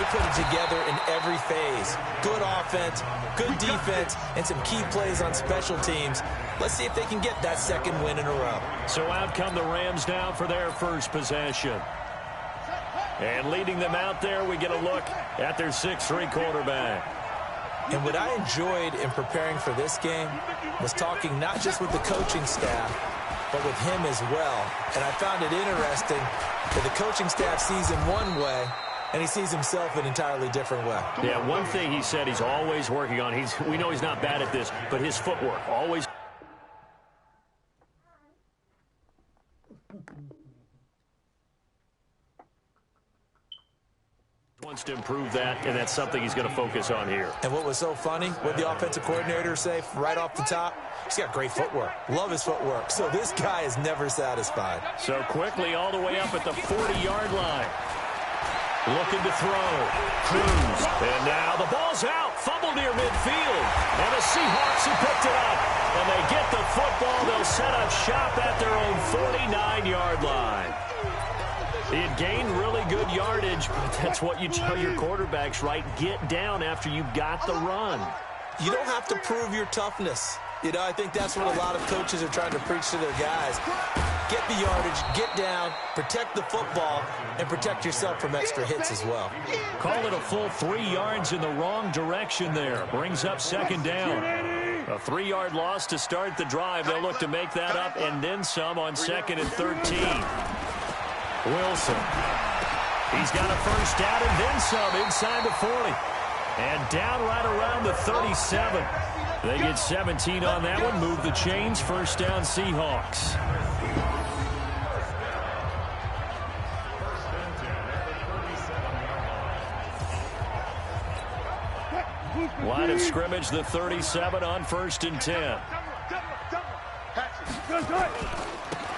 put it together in every phase. Good offense, good defense, and some key plays on special teams. Let's see if they can get that second win in a row. So out come the Rams now for their first possession. And leading them out there, we get a look at their 6'3" quarterback. And what I enjoyed in preparing for this game was talking not just with the coaching staff, but with him as well. And I found it interesting that the coaching staff sees him one way, and he sees himself an entirely different way. Yeah, one thing he said he's always working on, we know he's not bad at this, but his footwork, always. Wants to improve that, and that's something he's going to focus on here. And what was so funny, what the offensive coordinator say right off the top, he's got great footwork. Love his footwork. So this guy is never satisfied. So quickly all the way up at the 40-yard line. Looking to throw. Cruz. And now the ball's out. Fumble near midfield. And the Seahawks who picked it up. And they get the football. They'll set up shop at their own 49-yard line. He had gained really good yardage, but that's what you tell your quarterbacks, right? Get down after you got the run. You don't have to prove your toughness. You know, I think that's what a lot of coaches are trying to preach to their guys. Get the yardage, get down, protect the football, and protect yourself from extra hits as well. Call it a full 3 yards in the wrong direction there. Brings up second down. A 3-yard loss to start the drive. They'll look to make that up and then some on 2nd and 13. Wilson. He's got a first down and then some inside the 40. And down right around the 37. They get 17 on that one. Move the chains. First down Seahawks. Line of scrimmage, the 37 on 1st and 10.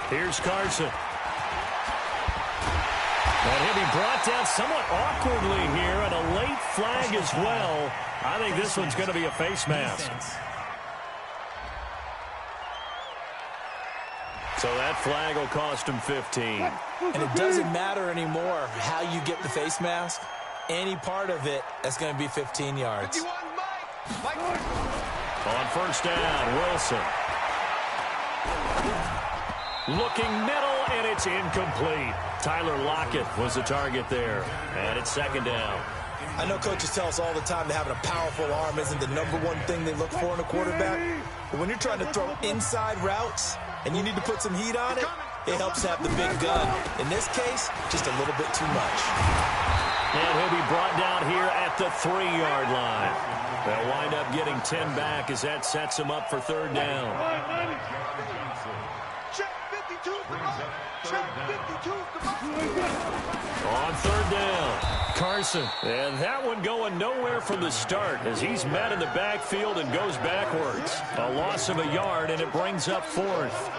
Here's Carson. And he'll be brought down somewhat awkwardly here, and a late flag as well. I think this one's going to be a face mask. So that flag will cost him 15. And it doesn't matter anymore how you get the face mask. Any part of it, that's going to be 15 yards. On first down, Wilson. Looking middle, and it's incomplete. Tyler Lockett was the target there. And it's second down. I know coaches tell us all the time that having a powerful arm isn't the #1 thing they look for in a quarterback. But when you're trying to throw inside routes and you need to put some heat on it, it helps have the big gun. In this case, just a little bit too much. And he'll be brought down here at the 3-yard line. They'll wind up getting 10 back as that sets him up for third down. On third down, Carson. And that one going nowhere from the start as he's met in the backfield and goes backwards. A loss of a yard, and it brings up 4th.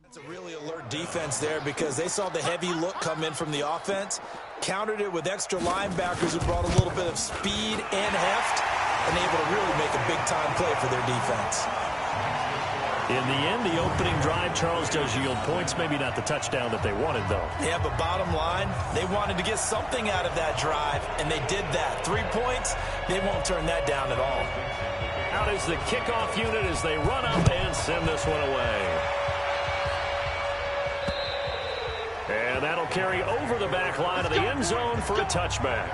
That's a really alert defense there because they saw the heavy look come in from the offense, countered it with extra linebackers who brought a little bit of speed and heft, and able to really make a big-time play for their defense. In the end, the opening drive, Charles, does yield points. Maybe not the touchdown that they wanted, though. Yeah, but bottom line, they wanted to get something out of that drive, and they did that. 3 points, they won't turn that down at all. Out is the kickoff unit as they run up and send this one away. And that'll carry over the back line of the end zone for a touchback.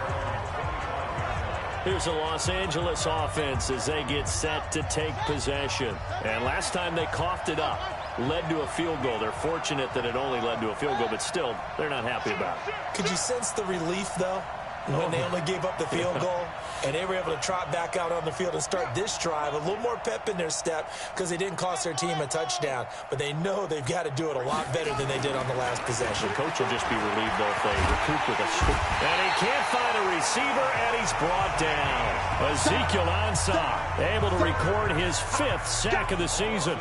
Here's a Los Angeles offense as they get set to take possession. And last time they coughed it up, led to a field goal. They're fortunate that it only led to a field goal, but still, they're not happy about it. Could you sense the relief, though, when they only gave up the field goal? And they were able to trot back out on the field and start this drive. A little more pep in their step because they didn't cost their team a touchdown. But they know they've got to do it a lot better than they did on the last possession. The coach will just be relieved, though, if they recoup with a scoop. And he can't find a receiver, and he's brought down. Ezekiel Ansah able to record his 5th sack of the season.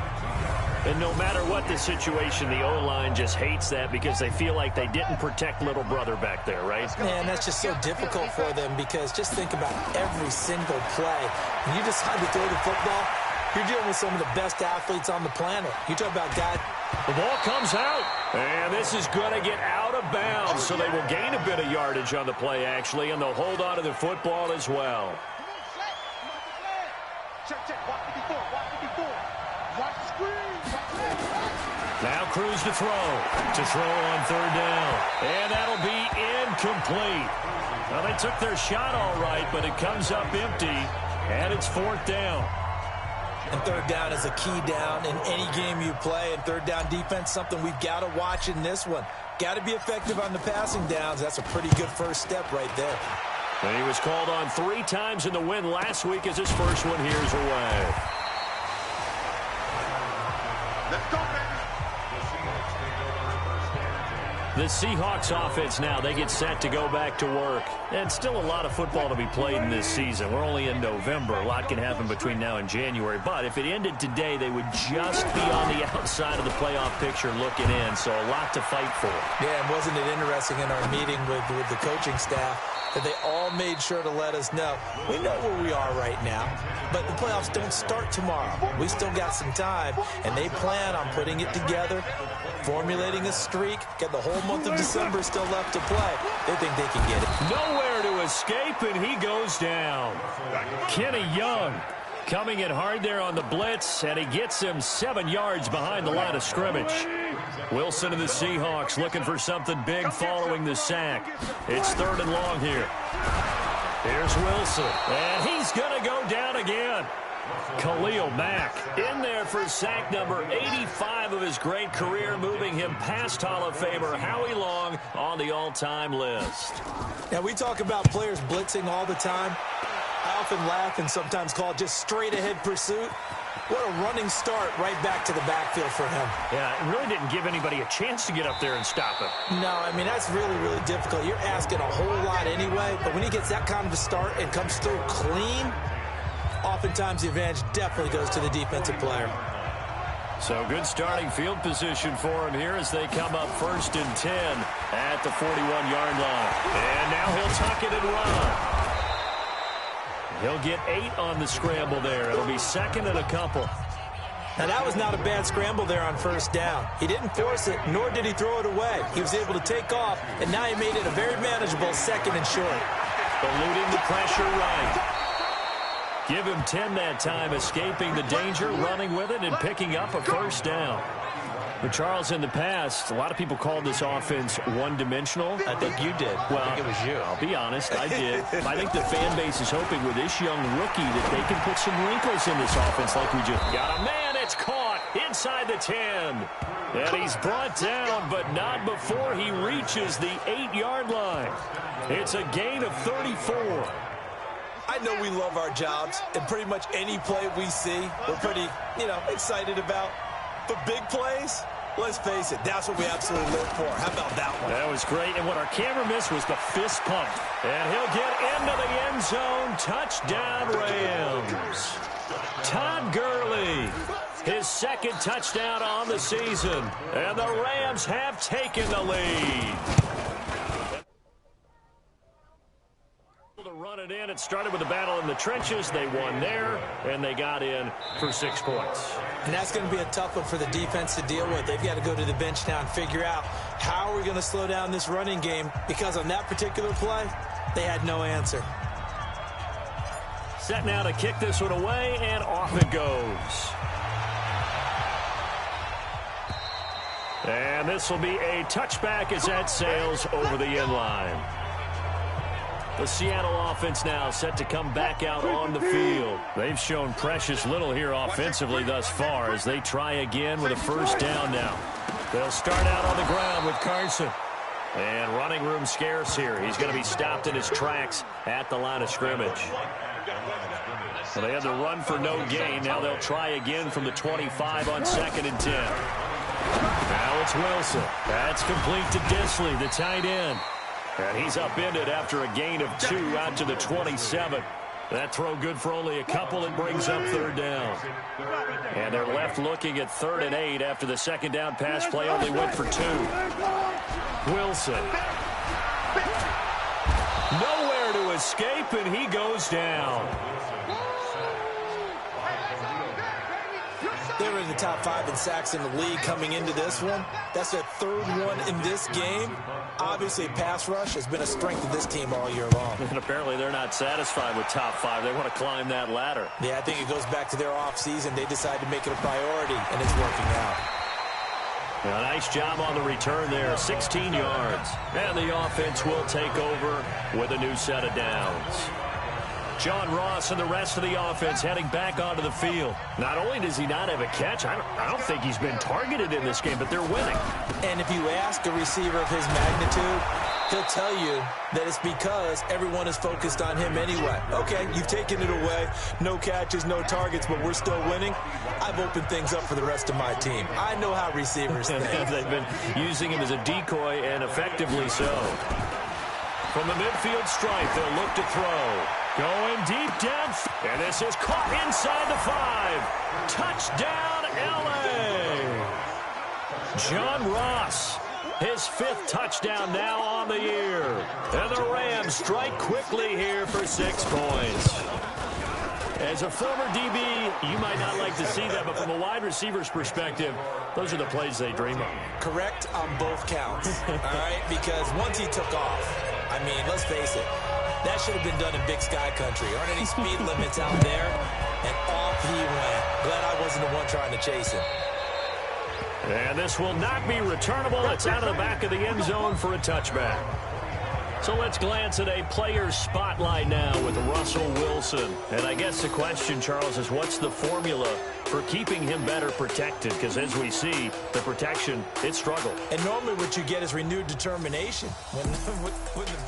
And no matter what the situation, the O-line just hates that because they feel like they didn't protect little brother back there, right? Man, that's just so difficult for them because just think about every single play. When you decide to throw the football, you're dealing with some of the best athletes on the planet. You talk about guys. The ball comes out, and this is going to get out of bounds, so they will gain a bit of yardage on the play, actually, and they'll hold on to the football as well. Now Cruz to throw on third down, and that'll be incomplete. Well, they took their shot all right, but it comes up empty, and it's fourth down. And third down is a key down in any game you play, and third down defense, something we've got to watch in this one. Got to be effective on the passing downs. That's a pretty good first step right there. And he was called on 3 times in the win last week as his first one here's away. Let's go, baby. The Seahawks offense now, they get set to go back to work. And still a lot of football to be played in this season. We're only in November. A lot can happen between now and January. But if it ended today, they would just be on the outside of the playoff picture looking in. So a lot to fight for. Yeah, and wasn't it interesting in our meeting with the coaching staff that they all made sure to let us know, we know where we are right now, but the playoffs don't start tomorrow. We still got some time, and they plan on putting it together, formulating a streak, got the whole month of December still left to play. They think they can get it. Nowhere to escape, and he goes down. Kenny Young coming in hard there on the blitz, and he gets him 7 yards behind the line of scrimmage. Wilson and the Seahawks looking for something big following the sack. It's 3rd and long here. Here's Wilson, and he's going to go down again. Khalil Mack in there for sack number 85 of his great career, moving him past Hall of Famer Howie Long on the all-time list. Now, we talk about players blitzing all the time. I often laugh and sometimes call it just straight-ahead pursuit. What a running start right back to the backfield for him. Yeah, it really didn't give anybody a chance to get up there and stop him. No, I mean, that's really, really difficult. You're asking a whole lot anyway, but when he gets that kind of a start and comes through clean, oftentimes the advantage definitely goes to the defensive player. So good starting field position for him here as they come up 1st and 10 at the 41-yard line. And now he'll tuck it and run. He'll get 8 on the scramble there. It'll be 2nd and a couple. Now, that was not a bad scramble there on 1st down. He didn't force it, nor did he throw it away. He was able to take off, and now he made it a very manageable 2nd and short. Eluding the pressure right. Give him 10 that time, escaping the danger, running with it, and picking up a 1st down. But Charles, in the past, a lot of people called this offense one-dimensional. I think you did. Well, I think it was you. I'll be honest, I did. I think the fan base is hoping with this young rookie that they can put some wrinkles in this offense like we just got. A man, it's caught inside the 10. And he's brought down, but not before he reaches the 8-yard line. It's a gain of 34. I know we love our jobs, and pretty much any play we see, we're pretty, excited about. But big plays, let's face it, that's what we absolutely live for. How about that one? That was great, and what our camera missed was the fist pump. And he'll get into the end zone. Touchdown, Rams. Todd Gurley, his 2nd touchdown on the season. And the Rams have taken the lead. To run it in. It started with a battle in the trenches. They won there, and they got in for 6 points. And that's going to be a tough one for the defense to deal with. They've got to go to the bench now and figure out how are we going to slow down this running game, because on that particular play, they had no answer. Set now to kick this one away, and off it goes. And this will be a touchback as that sails over the end line. The Seattle offense now set to come back out on the field. They've shown precious little here offensively thus far as they try again with a 1st down now. They'll start out on the ground with Carson. And running room scarce here. He's going to be stopped in his tracks at the line of scrimmage. So they had to run for no gain. Now they'll try again from the 25 on 2nd and 10. Now it's Wilson. That's complete to Disley, the tight end. And he's upended after a gain of 2 out to the 27. That throw good for only a couple. It brings up third down. And they're left looking at 3rd and 8 after the second down pass play only went for 2. Wilson. Nowhere to escape, and he goes down. They were in the top 5 in sacks in the league coming into this one. That's their 3rd one in this game. Obviously, pass rush has been a strength of this team all year long. And apparently they're not satisfied with top 5. They want to climb that ladder. Yeah, I think it goes back to their offseason. They decided to make it a priority, and it's working out. A nice job on the return there, 16 yards. And the offense will take over with a new set of downs. John Ross and the rest of the offense heading back onto the field. Not only does he not have a catch, I don't think he's been targeted in this game, but they're winning. And if you ask a receiver of his magnitude, he'll tell you that it's because everyone is focused on him anyway. Okay, you've taken it away. No catches, no targets, but we're still winning. I've opened things up for the rest of my team. I know how receivers think. They've been using him as a decoy, and effectively so. From the midfield stripe, they'll look to throw. Going deep down, and this is caught inside the 5. Touchdown, L.A. John Ross, his 5th touchdown now on the year. And the Rams strike quickly here for 6 points. As a former DB, you might not like to see that, but from a wide receiver's perspective, those are the plays they dream of. Correct on both counts, all right? Because once he took off, I mean, let's face it, that should have been done in Big Sky Country. Aren't any speed limits out there? And off he went. Glad I wasn't the one trying to chase him. And this will not be returnable. It's out of the back of the end zone for a touchback. So let's glance at a player spotlight now with Russell Wilson. And I guess the question, Charles, is what's the formula for keeping him better protected? Because as we see, the protection, it struggled. And normally what you get is renewed determination when the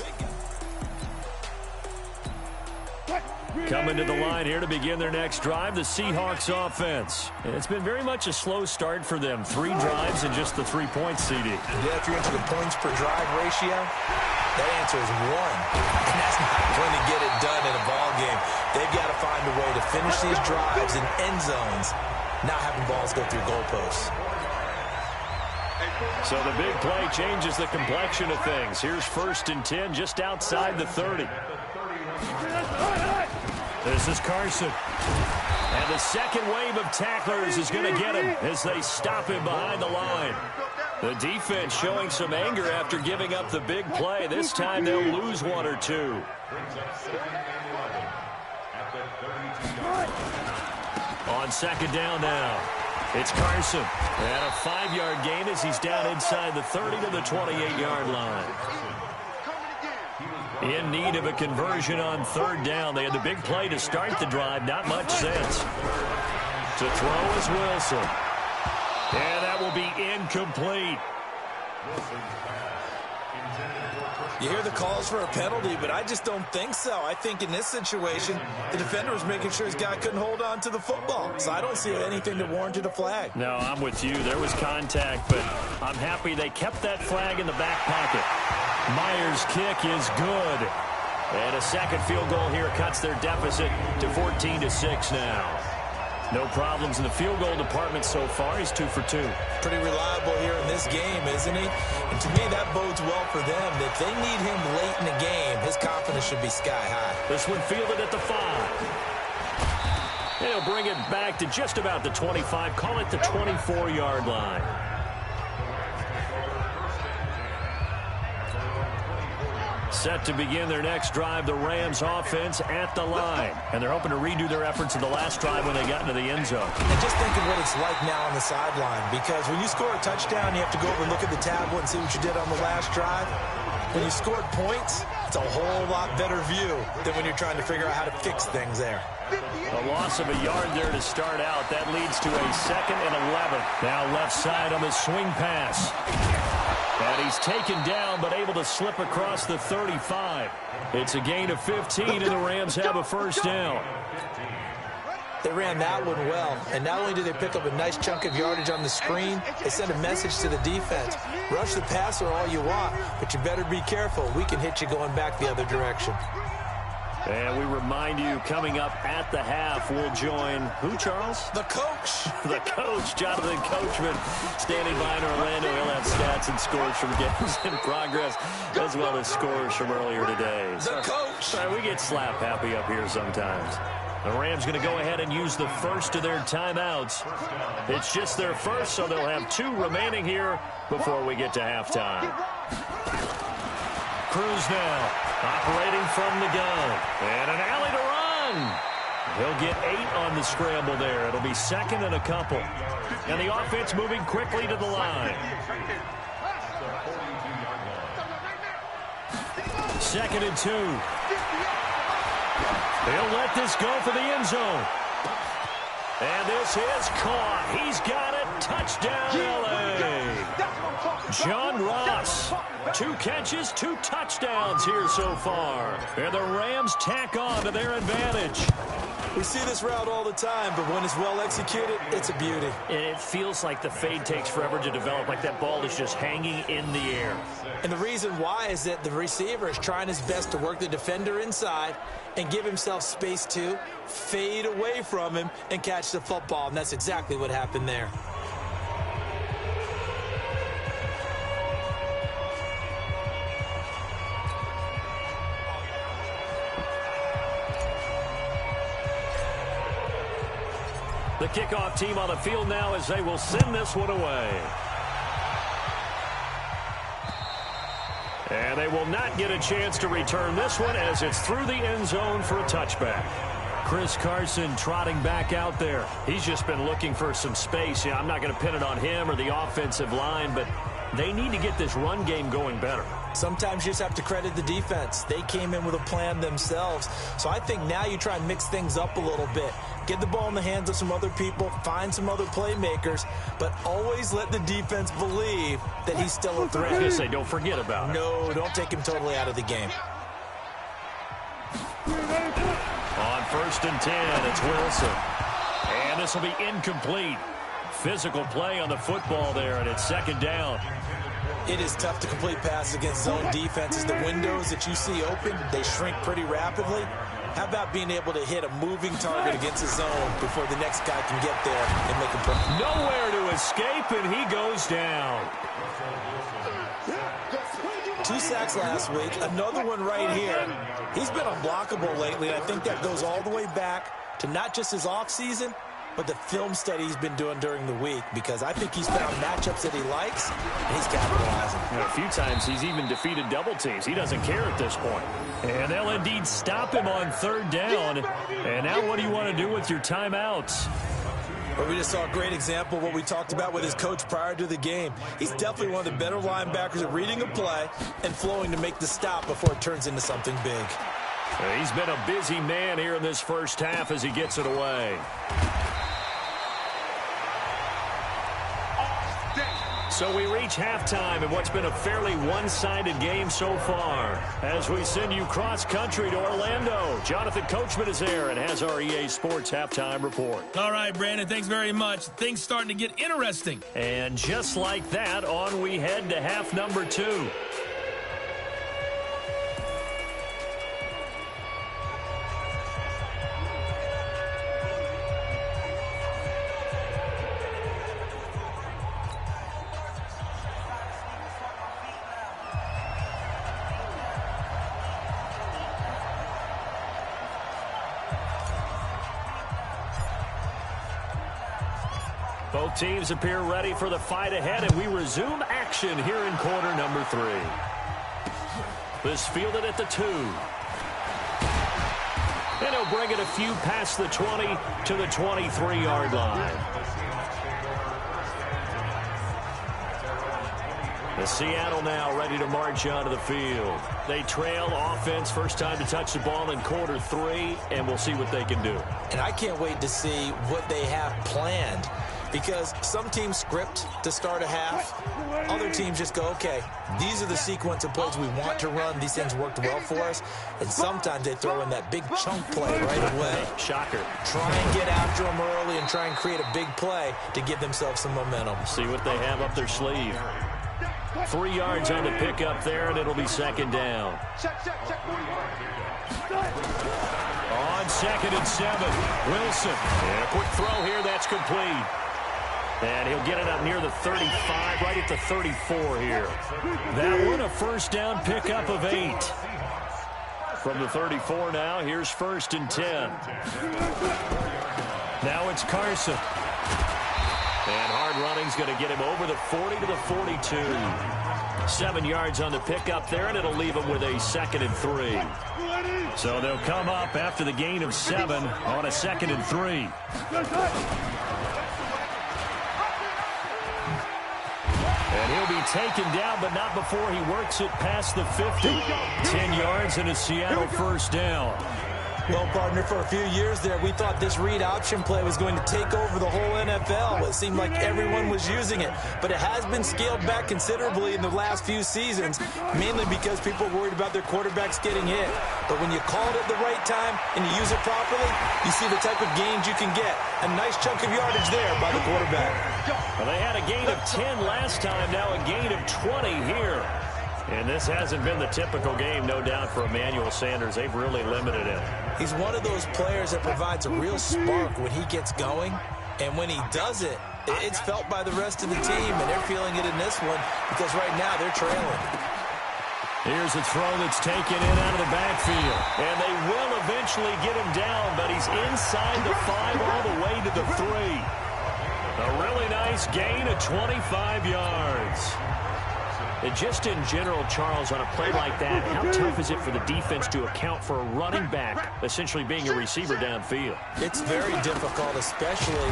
big guy. Coming to the line here to begin their next drive, the Seahawks offense. And it's been very much a slow start for them. 3 drives and just the 3 points, CD. Yeah, if you're into the points per drive ratio, that answer is 1. And that's not going to get it done in a ball game. They've got to find a way to finish these drives in end zones, not having balls go through goalposts. So the big play changes the complexion of things. Here's 1st and 10 just outside the 30. This is Carson. And the second wave of tacklers is going to get him as they stop him behind the line. The defense showing some anger after giving up the big play. This time they'll lose 1 or 2. On 2nd down now, it's Carson. And a 5-yard gain as he's down inside the 30 to the 28-yard line. In need of a conversion on 3rd down. They had the big play to start the drive. Not much sense. To throw is Wilson. And that will be incomplete. You hear the calls for a penalty, but I just don't think so. I think in this situation, the defender was making sure his guy couldn't hold on to the football. So I don't see anything that warranted a flag. No, I'm with you. There was contact, but I'm happy they kept that flag in the back pocket. Myers' kick is good. And a second field goal here cuts their deficit to 14-6 now. No problems in the field goal department so far. He's 2 for 2. Pretty reliable here in this game, isn't he? And to me, that bodes well for them. If they need him late in the game, his confidence should be sky high. This one fielded at the 5. They'll bring it back to just about the 25. Call it the 24-yard line. Set to begin their next drive, the Rams offense at the line. And they're hoping to redo their efforts in the last drive when they got into the end zone. And just think of what it's like now on the sideline. Because when you score a touchdown, you have to go over and look at the tablet and see what you did on the last drive. When you scored points, it's a whole lot better view than when you're trying to figure out how to fix things there. A loss of a yard there to start out. That leads to a 2nd and 11. Now left side on the swing pass. And he's taken down, but able to slip across the 35. It's a gain of 15, and the Rams have a 1st down. They ran that one well, and not only did they pick up a nice chunk of yardage on the screen, they sent a message to the defense. Rush the passer all you want, but you better be careful. We can hit you going back the other direction. And we remind you, coming up at the half, we'll join who, Charles? The coach. The coach, Jonathan Coachman, standing by in Orlando. He'll have stats and scores from games in progress, as well as scores from earlier today. The coach. We get slap happy up here sometimes. The Rams going to go ahead and use the first of their timeouts. It's just their first, so they'll have 2 remaining here before we get to halftime. Cruz now, operating from the gun. And an alley to run. He'll get 8 on the scramble there. It'll be second and a couple. And the offense moving quickly to the line. Second and 2. He'll let this go for the end zone. And this is caught. He's got it. Touchdown, L.A. John Ross. 2 catches, 2 touchdowns here so far. And the Rams tack on to their advantage. We see this route all the time, but when it's well executed, it's a beauty. And it feels like the fade takes forever to develop, like that ball is just hanging in the air. And the reason why is that the receiver is trying his best to work the defender inside and give himself space to fade away from him and catch the football. And that's exactly what happened there. The kickoff team on the field now as they will send this one away. And they will not get a chance to return this one as it's through the end zone for a touchback. Chris Carson trotting back out there. He's just been looking for some space. Yeah, I'm not going to pin it on him or the offensive line, but they need to get this run game going better. Sometimes you just have to credit the defense. They came in with a plan themselves. So I think now you try and mix things up a little bit. Get the ball in the hands of some other people, find some other playmakers, but always let the defense believe that he's still a threat. I was going to say, don't forget about it. No, don't take him totally out of the game. On 1st and 10, it's Wilson. And this will be incomplete. Physical play on the football there, and it's 2nd down. It is tough to complete passes against zone defenses. The windows that you see open, they shrink pretty rapidly. How about being able to hit a moving target against a zone before the next guy can get there and make a play? Nowhere to escape, and he goes down. 2 sacks last week, another one right here. He's been unblockable lately, and I think that goes all the way back to not just his offseason, but the film study he's been doing during the week, because I think he's found matchups that he likes, and he's capitalizing. A few times he's even defeated double teams. He doesn't care at this point. And they'll indeed stop him on 3rd down. And now what do you want to do with your timeouts? Well, we just saw a great example of what we talked about with his coach prior to the game. He's definitely one of the better linebackers at reading a play and flowing to make the stop before it turns into something big. He's been a busy man here in this first half as he gets it away. So we reach halftime in what's been a fairly one-sided game so far. As we send you cross-country to Orlando, Jonathan Coachman is there and has our EA Sports halftime report. All right, Brandon, thanks very much. Things starting to get interesting. And just like that, on we head to half number 2. Both teams appear ready for the fight ahead, and we resume action here in quarter number 3. This fielded at the 2. And he'll bring it a few past the 20 to the 23-yard line. The Seattle now ready to march onto the field. They trail offense, first time to touch the ball in quarter 3, and we'll see what they can do. And I can't wait to see what they have planned, because some teams script to start a half. Other teams just go, okay, these are the sequence of plays we want to run. These things worked well for us. And sometimes they throw in that big chunk play right away. Shocker. Try and get after them early and try and create a big play to give themselves some momentum. See what they have up their sleeve. 3 yards on the pickup there, and it'll be second down. On 2nd and 7, Wilson. And a quick throw here, that's complete. And he'll get it up near the 35, right at the 34 here. That one a first down pickup of 8. From the 34 now, here's 1st and 10. Now it's Carson. And hard running's going to get him over the 40 to the 42. 7 yards on the pickup there, and it'll leave him with a 2nd and 3. So they'll come up after the gain of 7 on a 2nd and 3. And he'll be taken down, but not before he works it past the 50. 10 yards and a Seattle first down. Well, partner, for a few years there, we thought this read option play was going to take over the whole NFL. It seemed like everyone was using it, but it has been scaled back considerably in the last few seasons, mainly because people are worried about their quarterbacks getting hit. But when you call it at the right time and you use it properly, you see the type of gains you can get. A nice chunk of yardage there by the quarterback. Well, they had a gain of 10 last time, now a gain of 20 here. And this hasn't been the typical game, no doubt, for Emmanuel Sanders. They've really limited him. He's one of those players that provides a real spark when he gets going. And when he does it, it's felt by the rest of the team. And they're feeling it in this one because right now they're trailing. Here's a throw that's taken in out of the backfield. And they will eventually get him down, but he's inside the 5 all the way to the 3. A really nice gain of 25 yards. And just in general, Charles, on a play like that, how tough is it for the defense to account for a running back essentially being a receiver downfield? It's very difficult, especially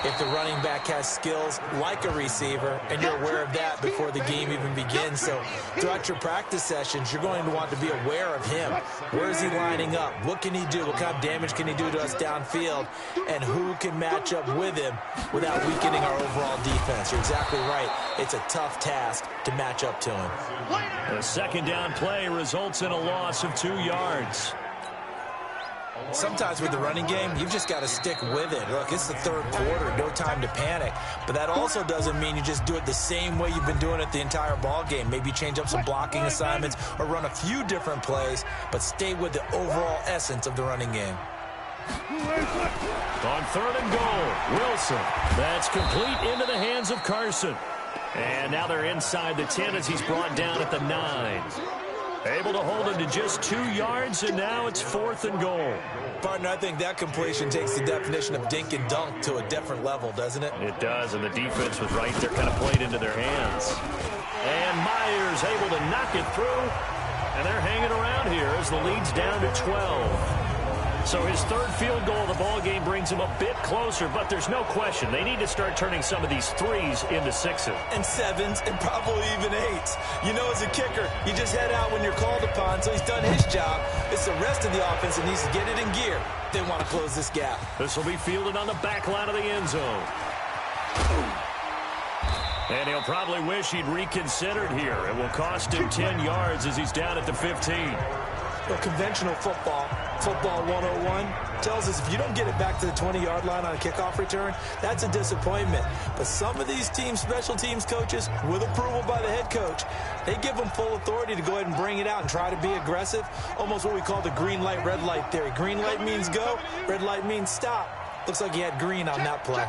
if the running back has skills like a receiver, and you're aware of that before the game even begins. So throughout your practice sessions, you're going to want to be aware of him. Where is he lining up? What can he do? What kind of damage can he do to us downfield? And who can match up with him without weakening our overall defense? You're exactly right. It's a tough task to match up to him. The second down play results in a loss of 2 yards. Sometimes with the running game, you've just got to stick with it. Look, it's the third quarter, no time to panic. But that also doesn't mean you just do it the same way you've been doing it the entire ball game. Maybe change up some blocking assignments or run a few different plays, but stay with the overall essence of the running game. On 3rd and goal, Wilson. That's complete into the hands of Carson. And now they're inside the 10 as he's brought down at the 9. Able to hold him to just 2 yards, and now it's 4th and goal. Partner, I think that completion takes the definition of dink and dunk to a different level, doesn't it? It does, and the defense was right there, kind of played into their hands. And Myers able to knock it through, and they're hanging around here as the lead's down to 12. So his 3rd field goal of the ball game brings him a bit closer, but there's no question they need to start turning some of these 3s into 6s. And 7s, and probably even 8s. You know, as a kicker, you just head out when you're called upon, so he's done his job. It's the rest of the offense that needs to get it in gear. They want to close this gap. This will be fielded on the back line of the end zone. And he'll probably wish he'd reconsidered here. It will cost him 10 yards as he's down at the 15. Well, conventional football 101, tells us if you don't get it back to the 20-yard line on a kickoff return, that's a disappointment. But some of these teams, special teams coaches, with approval by the head coach, they give them full authority to go ahead and bring it out and try to be aggressive, almost what we call the green light, red light theory. Green light means go, red light means stop. Looks like he had green on that play.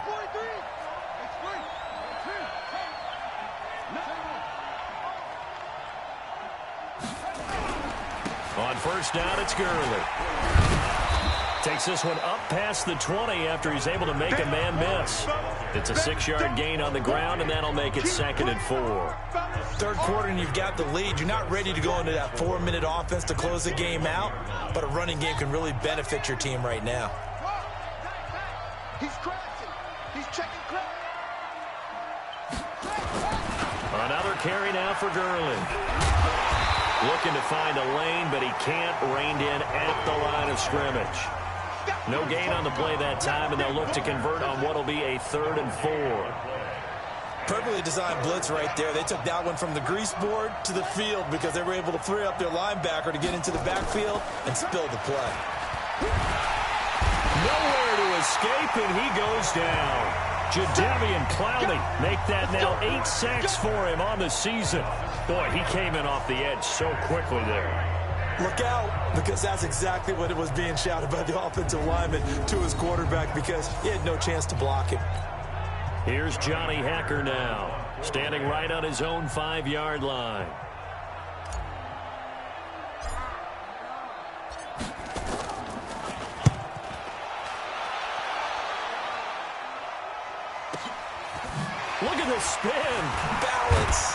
On 1st down, it's Gurley. Takes this one up past the 20 after he's able to make a man miss. It's a 6-yard gain on the ground, and that'll make it 2nd and 4. Third quarter, and you've got the lead. You're not ready to go into that 4-minute offense to close the game out, but a running game can really benefit your team right now. He's crashing. He's checking crack. Another carry now for Gurley. Looking to find a lane, but he can't. Reined in at the line of scrimmage. No gain on the play that time, and they'll look to convert on what will be a 3rd and 4. Perfectly designed blitz right there. They took that one from the grease board to the field because they were able to free up their linebacker to get into the backfield and spill the play. Nowhere to escape, and he goes down. Jadeveon Clowney make that now 8 sacks for him on the season. Boy, he came in off the edge so quickly there. Look out, because that's exactly what it was being shouted by the offensive lineman to his quarterback, because he had no chance to block him. Here's Johnny Hekker now, standing right on his own 5-yard line. Look at the spin. Balance.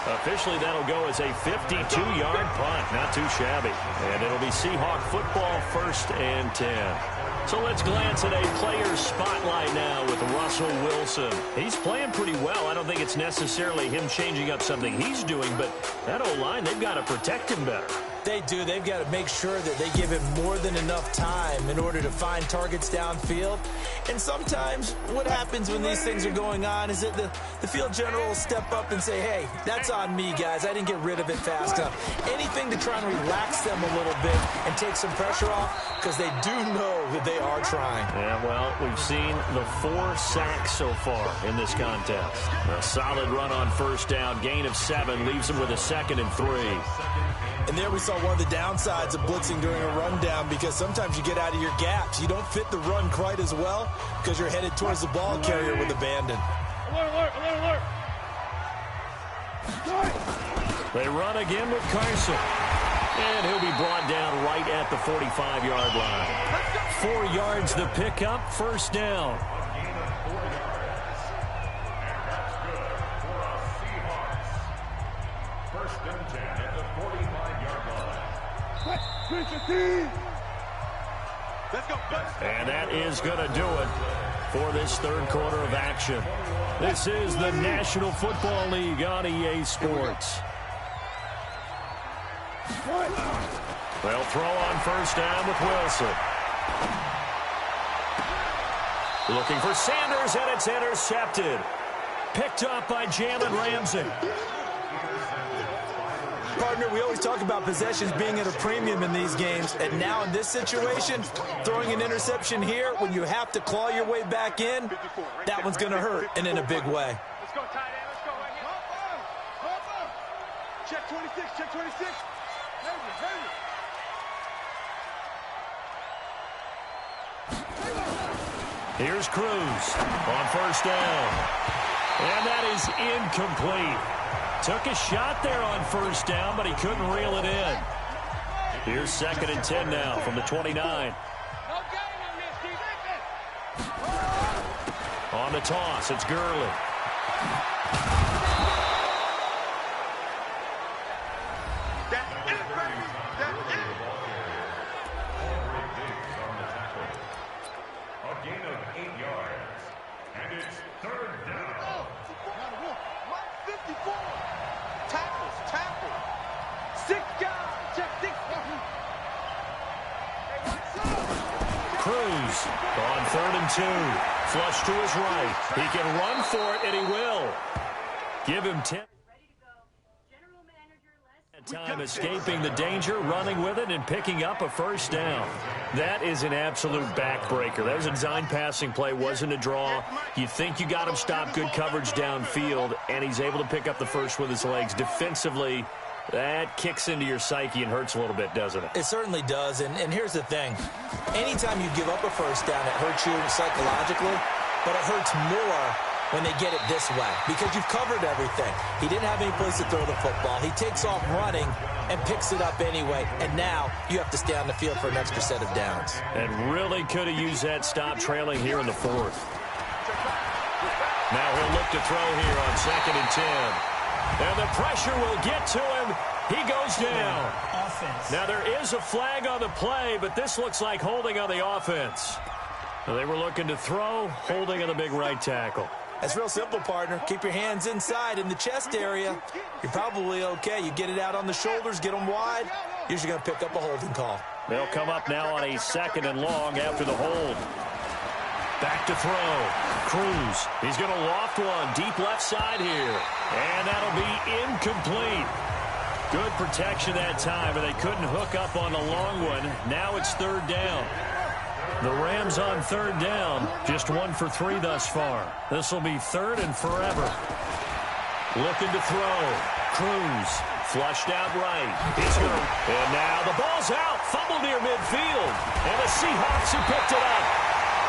Officially, that'll go as a 52-yard punt. Not too shabby. And it'll be Seahawk football, 1st and 10. So let's glance at a player's spotlight now with Russell Wilson. He's playing pretty well. I don't think it's necessarily him changing up something he's doing, but that O-line, they've got to protect him better. They do. They've got to make sure that they give him more than enough time in order to find targets downfield. And sometimes what happens when these things are going on is that the field general will step up and say, hey, that's on me, guys. I didn't get rid of it fast enough. Anything to try and relax them a little bit and take some pressure off, because they do know that they are trying. Yeah, well, we've seen the 4 sacks so far in this contest. A solid run on 1st down, gain of 7, leaves them with a 2nd and 3. And there we saw one of the downsides of blitzing during a rundown, because sometimes you get out of your gaps. You don't fit the run quite as well because you're headed towards the ball carrier with abandon. Alert. They run again with Carson. And he'll be brought down right at the 45-yard line. 4 yards the pickup, 1st down. And that is going to do it for this 3rd quarter of action. This is the National Football League on EA Sports. They'll throw on 1st down with Wilson. Looking for Sanders, and it's intercepted. Picked up by Jalen Ramsey. Partner, we always talk about possessions being at a premium in these games, and now in this situation, throwing an interception here when you have to claw your way back in, that one's going to hurt, and in a big way. Let's go, tight end. Let's go right here. Check 26. Check 26. Here's Cruz on 1st down. And that is incomplete. Took a shot there on 1st down, but he couldn't reel it in. Here's 2nd and 10 now from the 29. On the toss, it's Gurley. A gain of 8 yards. And it's 3rd down. 54. Tackle. 6 guys. Check 6. Cruz on 3rd and 2. Flush to his right. He can run for it, and he will. Give him 10. Time escaping the danger, running with it, and picking up a 1st down. That is an absolute backbreaker. That was a design passing play, wasn't a draw. You think you got him stopped, good coverage downfield, and he's able to pick up the 1st with his legs. Defensively, that kicks into your psyche and hurts a little bit, doesn't it? It certainly does, and here's the thing. Anytime you give up a 1st down, it hurts you psychologically, but it hurts more when they get it this way, because you've covered everything. He didn't have any place to throw the football. He takes off running and picks it up anyway, and now you have to stay on the field for an extra set of downs. And really could have used that stop trailing here in the 4th. Now he'll look to throw here on 2nd and 10. And the pressure will get to him. He goes down. Offense. Now there is a flag on the play, but this looks like holding on the offense. Now, they were looking to throw, holding on the big right tackle. That's real simple, partner. Keep your hands inside in the chest area. You're probably okay. You get it out on the shoulders, get them wide. Usually going to pick up a holding call. They'll come up now on a 2nd and long after the hold. Back to throw. Cruz. He's going to loft one deep left side here. And that'll be incomplete. Good protection that time, but they couldn't hook up on the long one. Now it's 3rd down. The Rams on third down. Just 1 for 3 thus far. This will be third and forever. Looking to throw. Cruz. Flushed out right. He's going. And now the ball's out. Fumble near midfield. And the Seahawks have picked it up.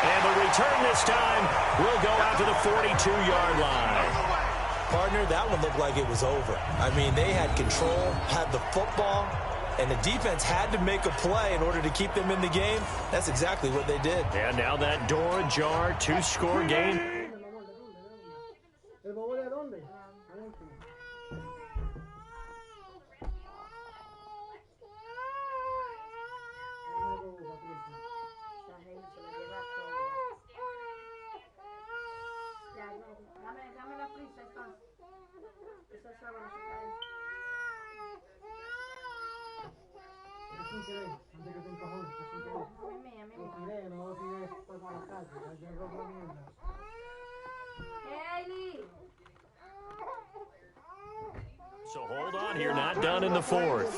And the return this time will go out to the 42-yard line. Partner, that one looked like it was over. I mean, they had control, had the football, and the defense had to make a play in order to keep them in the game. That's exactly what they did. And now that door ajar, 2-score game. So hold on here, not done in the fourth.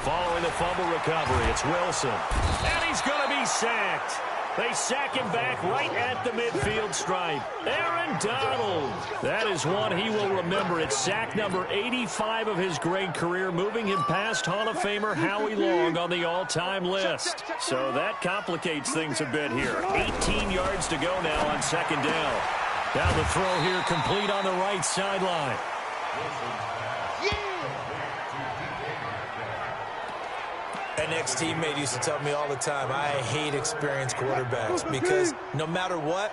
Following the fumble recovery, it's Wilson. And he's going to be sacked. They sack him back right at the midfield stripe. Aaron Donald. That is one he will remember. It's sack number 85 of his great career, moving him past Hall of Famer Howie Long on the all-time list. So that complicates things a bit here. 18 yards to go now on second down. Down the throw here, complete on the right sideline. An ex-teammate used to tell me all the time, I hate experienced quarterbacks because no matter what,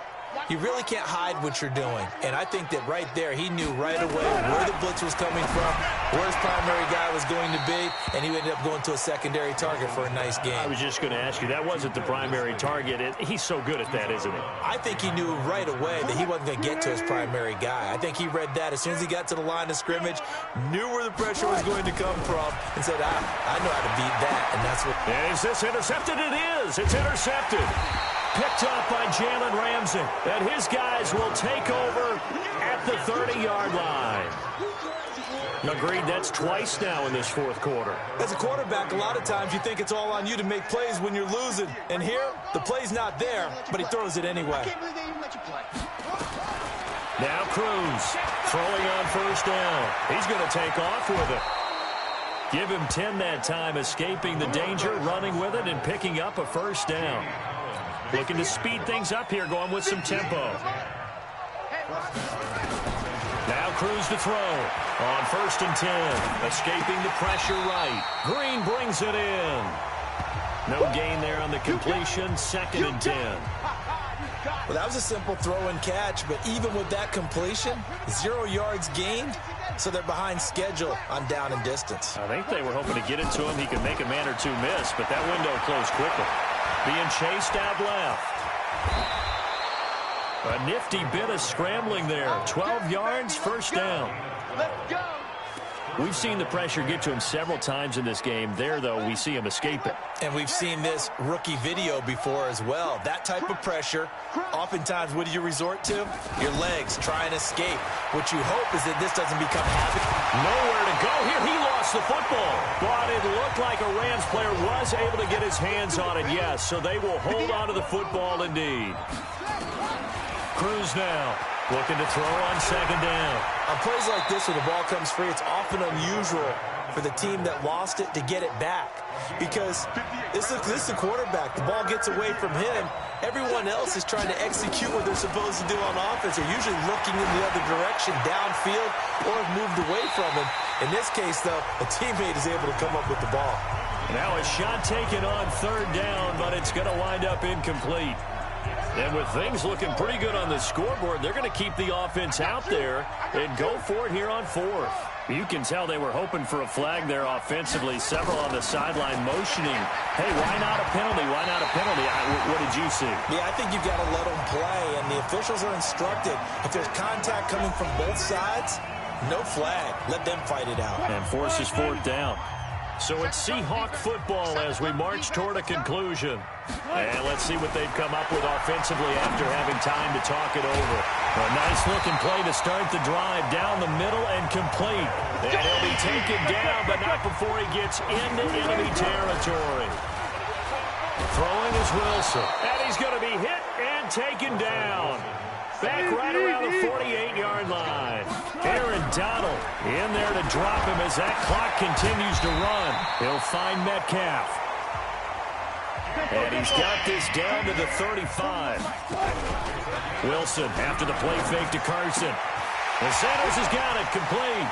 you really can't hide what you're doing. And I think that right there, he knew right away where the blitz was coming from, where his primary guy was going to be, and he ended up going to a secondary target for a nice game. I was just going to ask you, that wasn't the primary target. He's so good at that, isn't he? I think he knew right away that he wasn't going to get to his primary guy. I think he read that as soon as he got to the line of scrimmage, knew where the pressure was going to come from, and said, I know how to beat that, and that's what... Is this intercepted? It is. It's intercepted. Picked up by Jalen Ramsey. And his guys will take over at the 30-yard line. Agreed, that's twice now in this fourth quarter. As a quarterback, a lot of times you think it's all on you to make plays when you're losing. And here, the play's not there, but he throws it anyway. Now Cruz throwing on first down. He's going to take off with it. Give him 10 that time, escaping the danger, running with it, and picking up a first down. Looking to speed things up here, going with some tempo. Now Cruz to throw on first and 10. Escaping the pressure right. Green brings it in. No gain there on the completion. Second and 10. Well, that was a simple throw and catch, but even with that completion, 0 yards gained, so they're behind schedule on down and distance. I think they were hoping to get it to him. He could make a man or two miss, but that window closed quickly. Being chased out left. A nifty bit of scrambling there. 12 yards, first down. Let's go. We've seen the pressure get to him several times in this game. There, though, we see him escape it. And we've seen this rookie video before as well. That type of pressure, oftentimes, what do you resort to? Your legs, try and escape. What you hope is that this doesn't become habit. Nowhere to go here. He lost the football. But it looked like a Rams player was able to get his hands on it, yes. So they will hold on to the football indeed. Cruz now looking to throw on second down. On plays like this, when the ball comes free, it's often unusual for the team that lost it to get it back. Because this is the quarterback. The ball gets away from him. Everyone else is trying to execute what they're supposed to do on offense. They're usually looking in the other direction, downfield, or have moved away from him. In this case, though, a teammate is able to come up with the ball. Now a shot taken on third down, but it's going to wind up incomplete. And with things looking pretty good on the scoreboard, they're going to keep the offense out there and go for it here on fourth. You can tell they were hoping for a flag there offensively. Several on the sideline motioning. Hey, why not a penalty? Why not a penalty? What did you see? Yeah, I think you've got to let them play, and the officials are instructed. If there's contact coming from both sides, no flag. Let them fight it out. And forces fourth down. So it's Seahawk football as we march toward a conclusion. And let's see what they've come up with offensively after having time to talk it over. A nice-looking play to start the drive down the middle and complete. And he'll be taken down, but not before he gets into enemy territory. Throwing is Wilson. And he's going to be hit and taken down. Back right around the 48-yard line. Aaron Donald in there to drop him as that clock continues to run. He'll find Metcalf. And he's got this down to the 35. Wilson after the play fake to Carson. And Sanders has got it complete.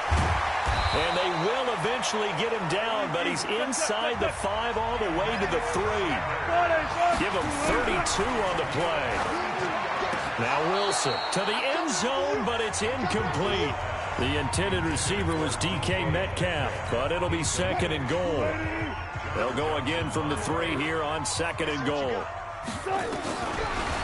And they will eventually get him down, but he's inside the 5 all the way to the 3. Give him 32 on the play. Now Wilson to the end zone, but it's incomplete. The intended receiver was DK Metcalf, but it'll be 2nd and goal. They'll go again from the 3 here on 2nd and goal.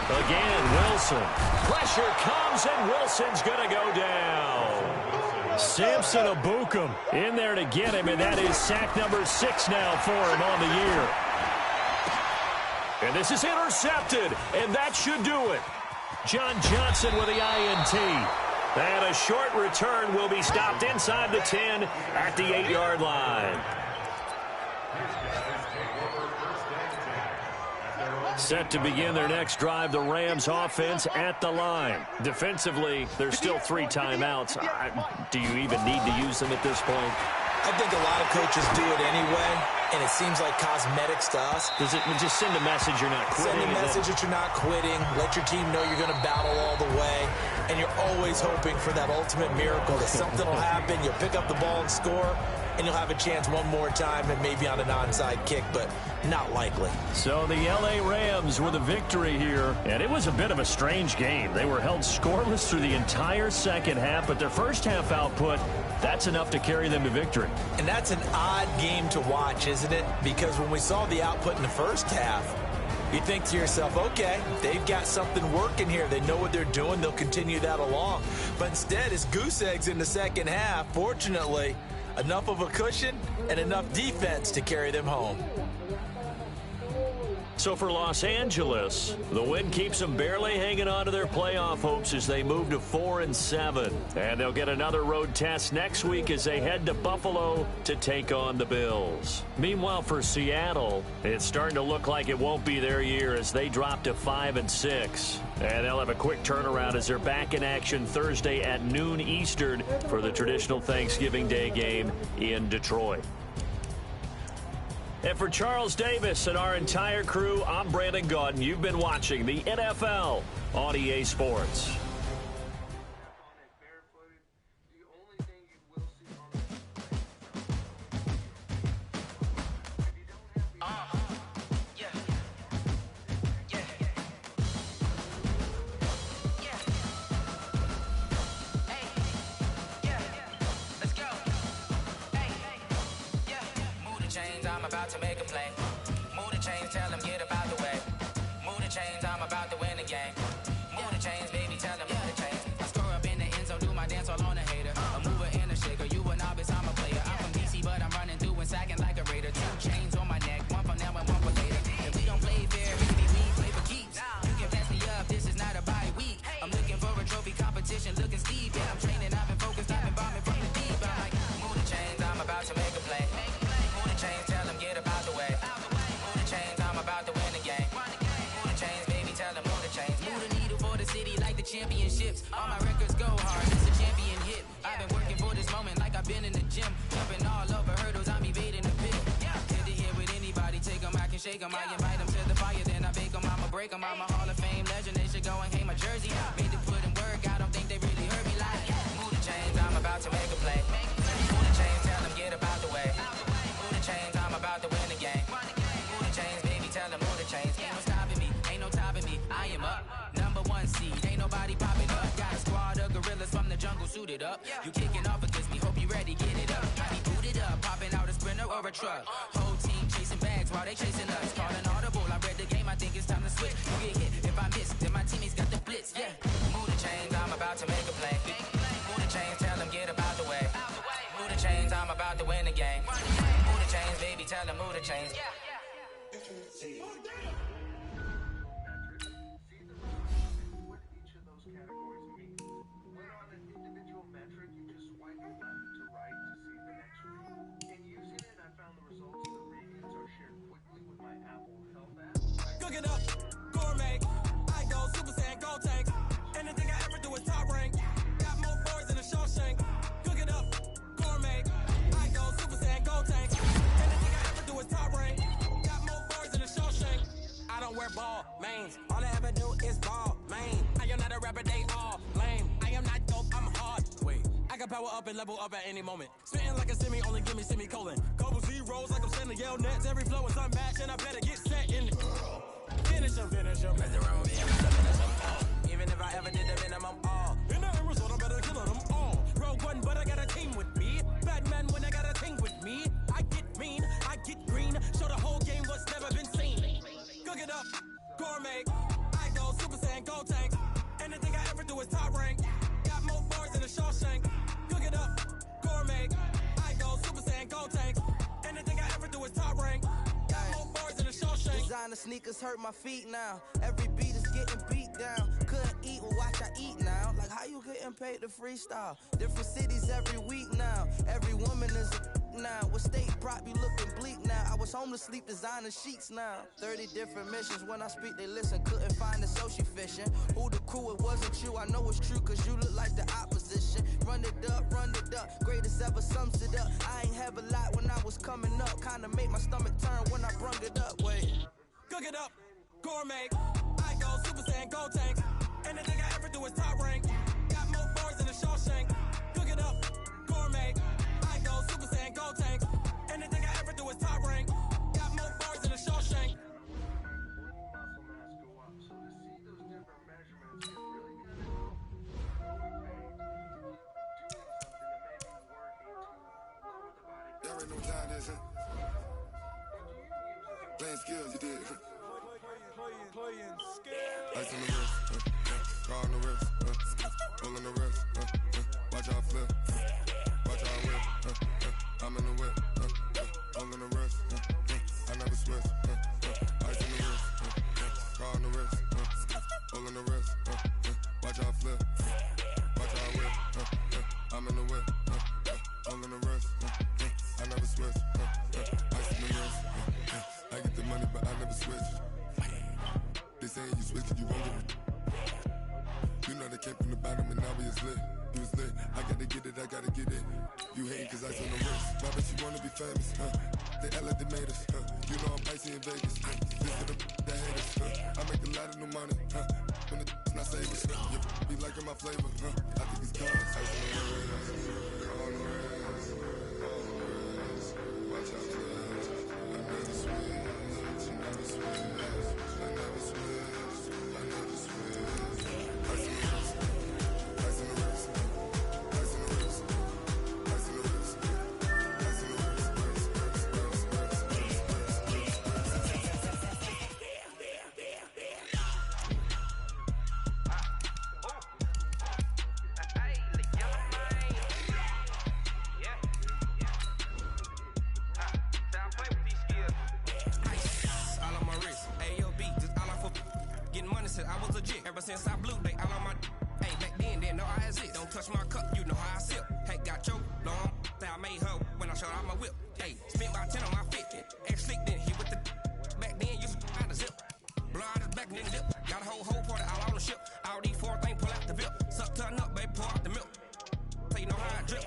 Again, Wilson. Pressure comes, and Wilson's going to go down. Samson Abukum in there to get him, and that is sack number 6 now for him on the year. And this is intercepted, and that should do it. John Johnson with the INT. And a short return will be stopped inside the 10 at the 8-yard line. Set to begin their next drive, the Rams offense at the line. Defensively, there's still 3 timeouts. Do you even need to use them at this point? I think a lot of coaches do it anyway, and it seems like cosmetics to us. Does it just send a message you're not quitting? Send a message that you're not quitting. Let your team know you're going to battle all the way, and you're always hoping for that ultimate miracle that something will happen, you'll pick up the ball and score, and you'll have a chance one more time and maybe on an onside kick, but not likely. So the L.A. Rams with a victory here, and it was a bit of a strange game. They were held scoreless through the entire second half, but their first half output, that's enough to carry them to victory. And that's an odd game to watch, isn't it? Because when we saw the output in the first half, you think to yourself, okay, they've got something working here. They know what they're doing. They'll continue that along. But instead, it's goose eggs in the second half. Fortunately, enough of a cushion and enough defense to carry them home. So for Los Angeles, the win keeps them barely hanging on to their playoff hopes as they move to 4-7. And they'll get another road test next week as they head to Buffalo to take on the Bills. Meanwhile, for Seattle, it's starting to look like it won't be their year as they drop to 5-6. And they'll have a quick turnaround as they're back in action Thursday at noon Eastern for the traditional Thanksgiving Day game in Detroit. And for Charles Davis and our entire crew, I'm Brandon Gaudin. You've been watching the NFL on EA Sports. To make a play. Move the chains, tell them get about the way. Move the chains, I'm about to win the game. Move the chains, baby, tell them move the chains. I score up in the end zone, do my dance all on a hater. A mover and a shaker, you a novice, I'm a player. I'm from DC, but I'm running through and sacking like a raider. 2 chains on my neck, one for now and one for later. If we don't play fair, maybe we play for keeps. You can pass me up, this is not a bye week. I'm looking for a trophy competition, looking steep. Yeah, I'm training, I've been focused, I've been bombing from the deep. I'm like, move the chains, I'm about to make a play. Move the chains, tell them get about the way. Move the chains, I'm about to win the game. Move the chains, baby, tell them move the chains. Move the chains, move the needle for the city like the championships. All my records go hard, it's a champion hit. I've been working for this moment like I've been in the gym. Jumping all over hurdles, I'm evading the pit. Good to hear with anybody, take them, I can shake them. I invite them to the fire, then I bake them. I'ma break them, I'm a Hall of Fame legend. They should go and hang my jersey. Made to put in work, I don't think they really heard me like. Move the chains, I'm about to make a play. Move the chains, tell them get about the way. Move the chains, I'm about to win the game. Move the chains, baby, tell them move the chains. Ain't no stopping me, ain't no topping me. I am up, #1 seed, ain't nobody popping up. Got a squad of gorillas from the jungle suited up. You kicking off against me, hope you ready, get it up. I be booted up, popping out a Sprinter or a truck. Whole team chasing bags while they chasing us. Call an audible, I read the game, I think it's time to switch. You get hit, if I miss, then my teammates got the blitz, yeah. Move the chains, I'm about to make a play. Move the chains, tell them get about the way. Move the chains, I'm about to win the game. Move the chains. chains, baby, tell them move the chains. Cook it up, gourmet. I go Super Saiyan, go tank. Anything I ever do is top rank. Got more boys than a Shawshank. Cook it up, gourmet. I go Super Saiyan, go tank. Anything I ever do is top rank. Got more boys than a Shawshank. I don't wear ball mains. All I ever do is ball main. I am not a rapper, they all lame. I am not dope, I'm hard. Wait, I can power up and level up at any moment. Spitting like a semi, only give me semicolon. Couple zeros like I'm sending yell nets. Every flow is unmatched and I better get set in it. Finish him. Mess around with me, I'm gonna finish them all. Even if I ever did the minimum all. In the end result, I better kill them all. Rogue One, but I got a team with me. Batman when I got a team with me. I get mean, I get green. Show the whole game what's never been seen. Cook it up, gourmet. I go Super Saiyan, go tank. Anything I ever do is top rank. Got more bars than a Shawshank. Cook it up, gourmet. I go Super Saiyan, go tank. Anything I ever do is top rank. Got more bars than a Shawshank. Designer sneakers hurt my feet now. Every beat is getting beat down. Couldn't eat, well watch I eat now. Like how you getting paid to freestyle? Different cities every week now. Every woman is a now. With state prop, you looking bleak now. I was home to sleep, designer sheets now. 30 different missions. When I speak, they listen. Couldn't find the social fishing. Who the crew? It wasn't you. I know it's true, cause you look like the opposition. Run it up. Greatest ever sums it up. I ain't have a lot when I was coming up. Kinda make my stomach turn when I brung it up. Wait. Cook it up, gourmet. I go Super Saiyan, go tank. Anything I ever do is top rank. Got more bars than a Shawshank. Cook it up, gourmet. I go Super Saiyan, go tank. Anything I ever do is top rank. Got more bars than a Shawshank. There ain't no time this, huh? Playing skills, you did. Playing skills. Ice on the wrist, car on the wrist, roll on the wrist, watch out flip, watch out whip, I'm in the whip, roll on the wrist, I never switch, ice on the wrist, car on the wrist, roll on the wrist, watch out flip, watch out whip, I'm in the whip, roll on the wrist, I never switch, ice on the wrist, I get the money but I never switch. They say you switch it, you won't get it. You know they came from the bottom and now we is lit. You was lit, I gotta get it, I gotta get it. You hating cause ice on the wrist. Why bet you wanna be famous, huh? They act like they made us, huh? You know I'm icy in Vegas, huh? This for the that hate us, huh? I make a lot of new money, huh? When the not savers, huh? You be liking my flavor, huh? I think it's cause ice on the wrist, on the wrist, watch out for this. I never switch, I never switch. Since I blew, they all on my hey, back then, didn't know I exist. Don't touch my cup, you know how I sip. Hey, got your long, that I made her when I showed out my whip. Hey, spent about 10 on my fit. Ex slick, then hit with the back then, used to out the zip. Blow out his back, then dip. Got a whole party all on the ship. All these four things pull out the VIP. Suck, turn up, baby, pour out the milk. So you know how I drip.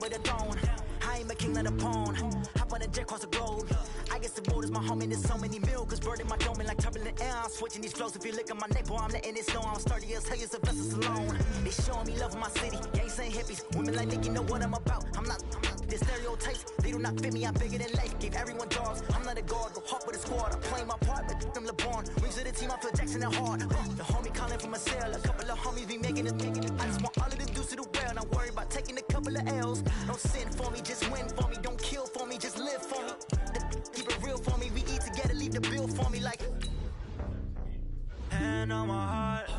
of the throne. I ain't a king, not a pawn. Hop on a jet across the globe. I guess the world is my home and there's so many milkers burning my dome and like turbulent air. I'm switching these flows. If you look at my neck, boy, I'm letting it snow. I'm sturdy as hell, it's a vessel alone. They showing me love in my city. Gang saying hippies. Women like Nicky know what I'm about. I'm not the stereotypes. They do not fit me. I'm bigger than life. Gave everyone dogs. I'm not a guard. Go hop with a squad. I play my part, but them LeBron. Rings to the team. I feel Jackson and hard. The homie calling from a cell. A couple of homies be making it. I just want all of the dudes to the well. Not worry about taking a couple of L's. Don't sin for me, just win for me. Don't kill for me, just live for me. Keep it real for me. We eat together, leave the bill for me like. Hand on my heart,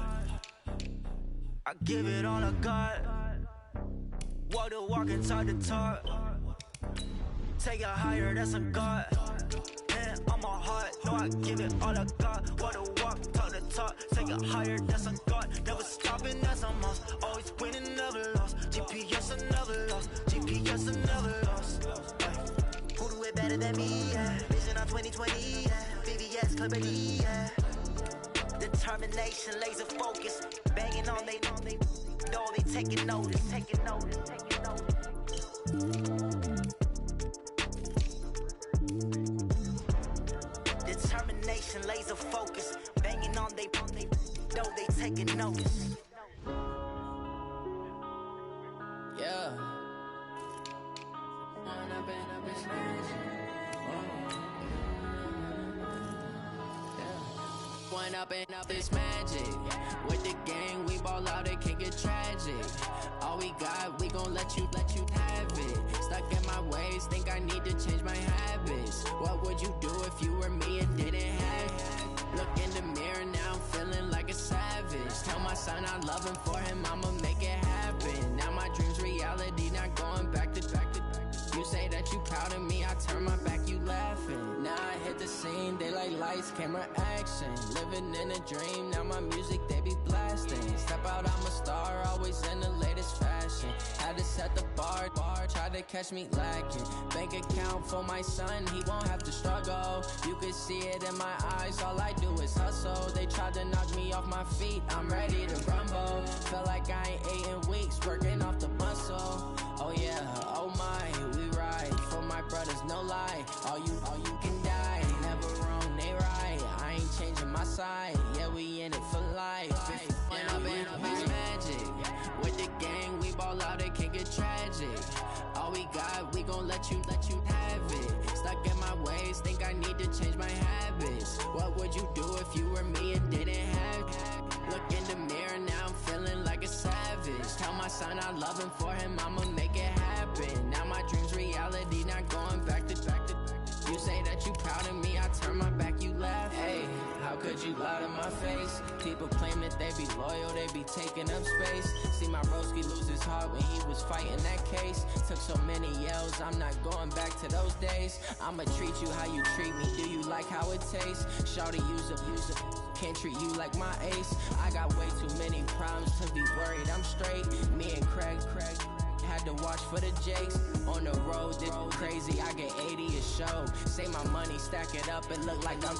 I give it all I got. Walk the walk and talk the talk. Take it higher, that's a God. Hand on my heart, no, I give it all I got. Walk the walk, talk the talk. Take it higher, that's a God. Never stopping, that's a must. Always winning, never lost. GPS, I never lost. GPS, I never lost. Who do it better than me? Yeah. Vision on 2020. Yeah. VVS, Clipper D. Yeah. Determination, laser focus. Banging on they know they taking notice. Taking notice. Taking notice. Determination, laser focus. Banging on they know they taking notice. Yeah. One up and up is magic. With the gang, we ball out, it can get tragic. All we got, we gon' let you have it. Stuck in my ways, think I need to change my habits. What would you do if you were me and didn't have it? Look in the mirror, now I'm feeling like a savage. Tell my son I love him, for him I'ma make it happen. Now my dream's reality, not going back to. You say that you proud of me, I turn my back, you laughing. Now I hit the scene, they like lights, camera, action. Living in a dream, now my music, they be blasting. Step out, I'm a star, always in the latest fashion. Had to set the bar, try to catch me lacking. Bank account for my son, he won't have to struggle. You can see it in my eyes, all I do is hustle. They tried to knock me off my feet, I'm ready to rumble. Feel like I ain't ate in weeks, working off the muscle. Oh yeah, oh my, we ride for my brothers, no lie. All you can die, never wrong, they right. I ain't changing my side, yeah, we in it for life. When up and up is magic. With the gang, we ball out, it can get tragic. All we got, we gon' let you have it. Stuck in my ways, think I need to change my habits. What would you do if you were me and didn't have it? Look in the mirror, now I'm feeling like a savage. Tell my son I love him, for him I'ma make it happen. Now my dream's reality, not going back to. You say that you proud of me, I turn my back, you laugh. Hey, how could you lie to my face? People claim that they be loyal, they be taking up space. See my broski lose his heart when he was fighting that case. Took so many yells, I'm not going back to those days. I'ma treat you how you treat me, do you like how it tastes? Shawty, use up, can't treat you like my ace. I got way too many problems to be worried, I'm straight. Me and Craig had to watch for the Jakes. On the road, this crazy, I get 80 a show. Say my money, stack it up, it look like I'm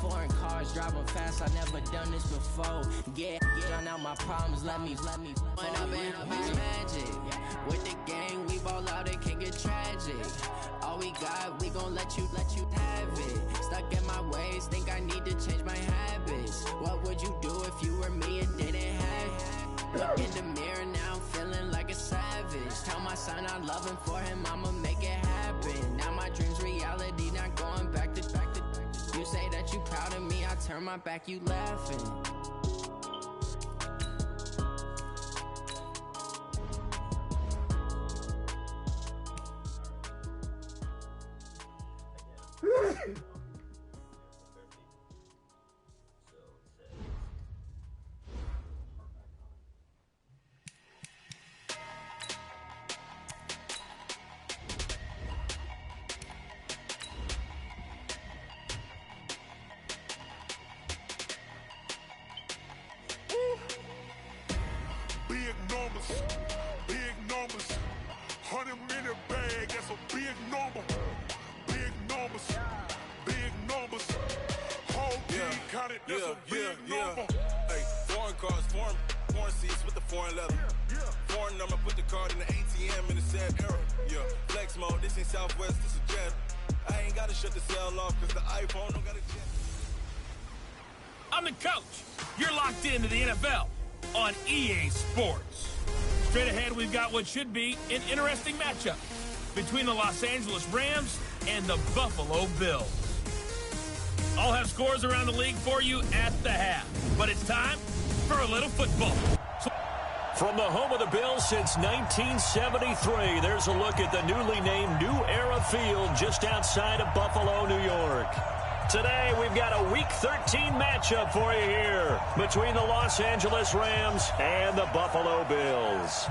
foreign cars, driving fast, I never done this before. Get done out my problems, let me When up and up is magic. With the gang, we ball out, it can get tragic. All we got, we gon' let you have it. Stuck in my ways, think I need to change my habits. What would you do if you were me and didn't have it? Look in the mirror, now I'm feeling like a savage. Tell my son I love him, for him I'ma make it happen. Now my dream's reality, not going back to. You say that you proud of me, I turn my back, you laughing. Big numbers, 100 minute bag, that's a big number. Big numbers, whole team counted, that's a big number. Hey, foreign cars, foreign seats with the foreign leather. foreign number, put the card in the ATM in the sad era. Yeah, flex mode, this ain't Southwest, this is jet. I ain't gotta shut the cell off, cause the iPhone don't got a jet. I'm the coach. You're locked into the NFL on EA Sports. Straight ahead, we've got what should be an interesting matchup between the Los Angeles Rams and the Buffalo Bills. I'll have scores around the league for you at the half, but it's time for a little football. From the home of the Bills since 1973, there's a look at the newly named New Era Field just outside of Buffalo, New York. Today, we've got a Week 13 matchup for you here between the Los Angeles Rams and the Buffalo Bills.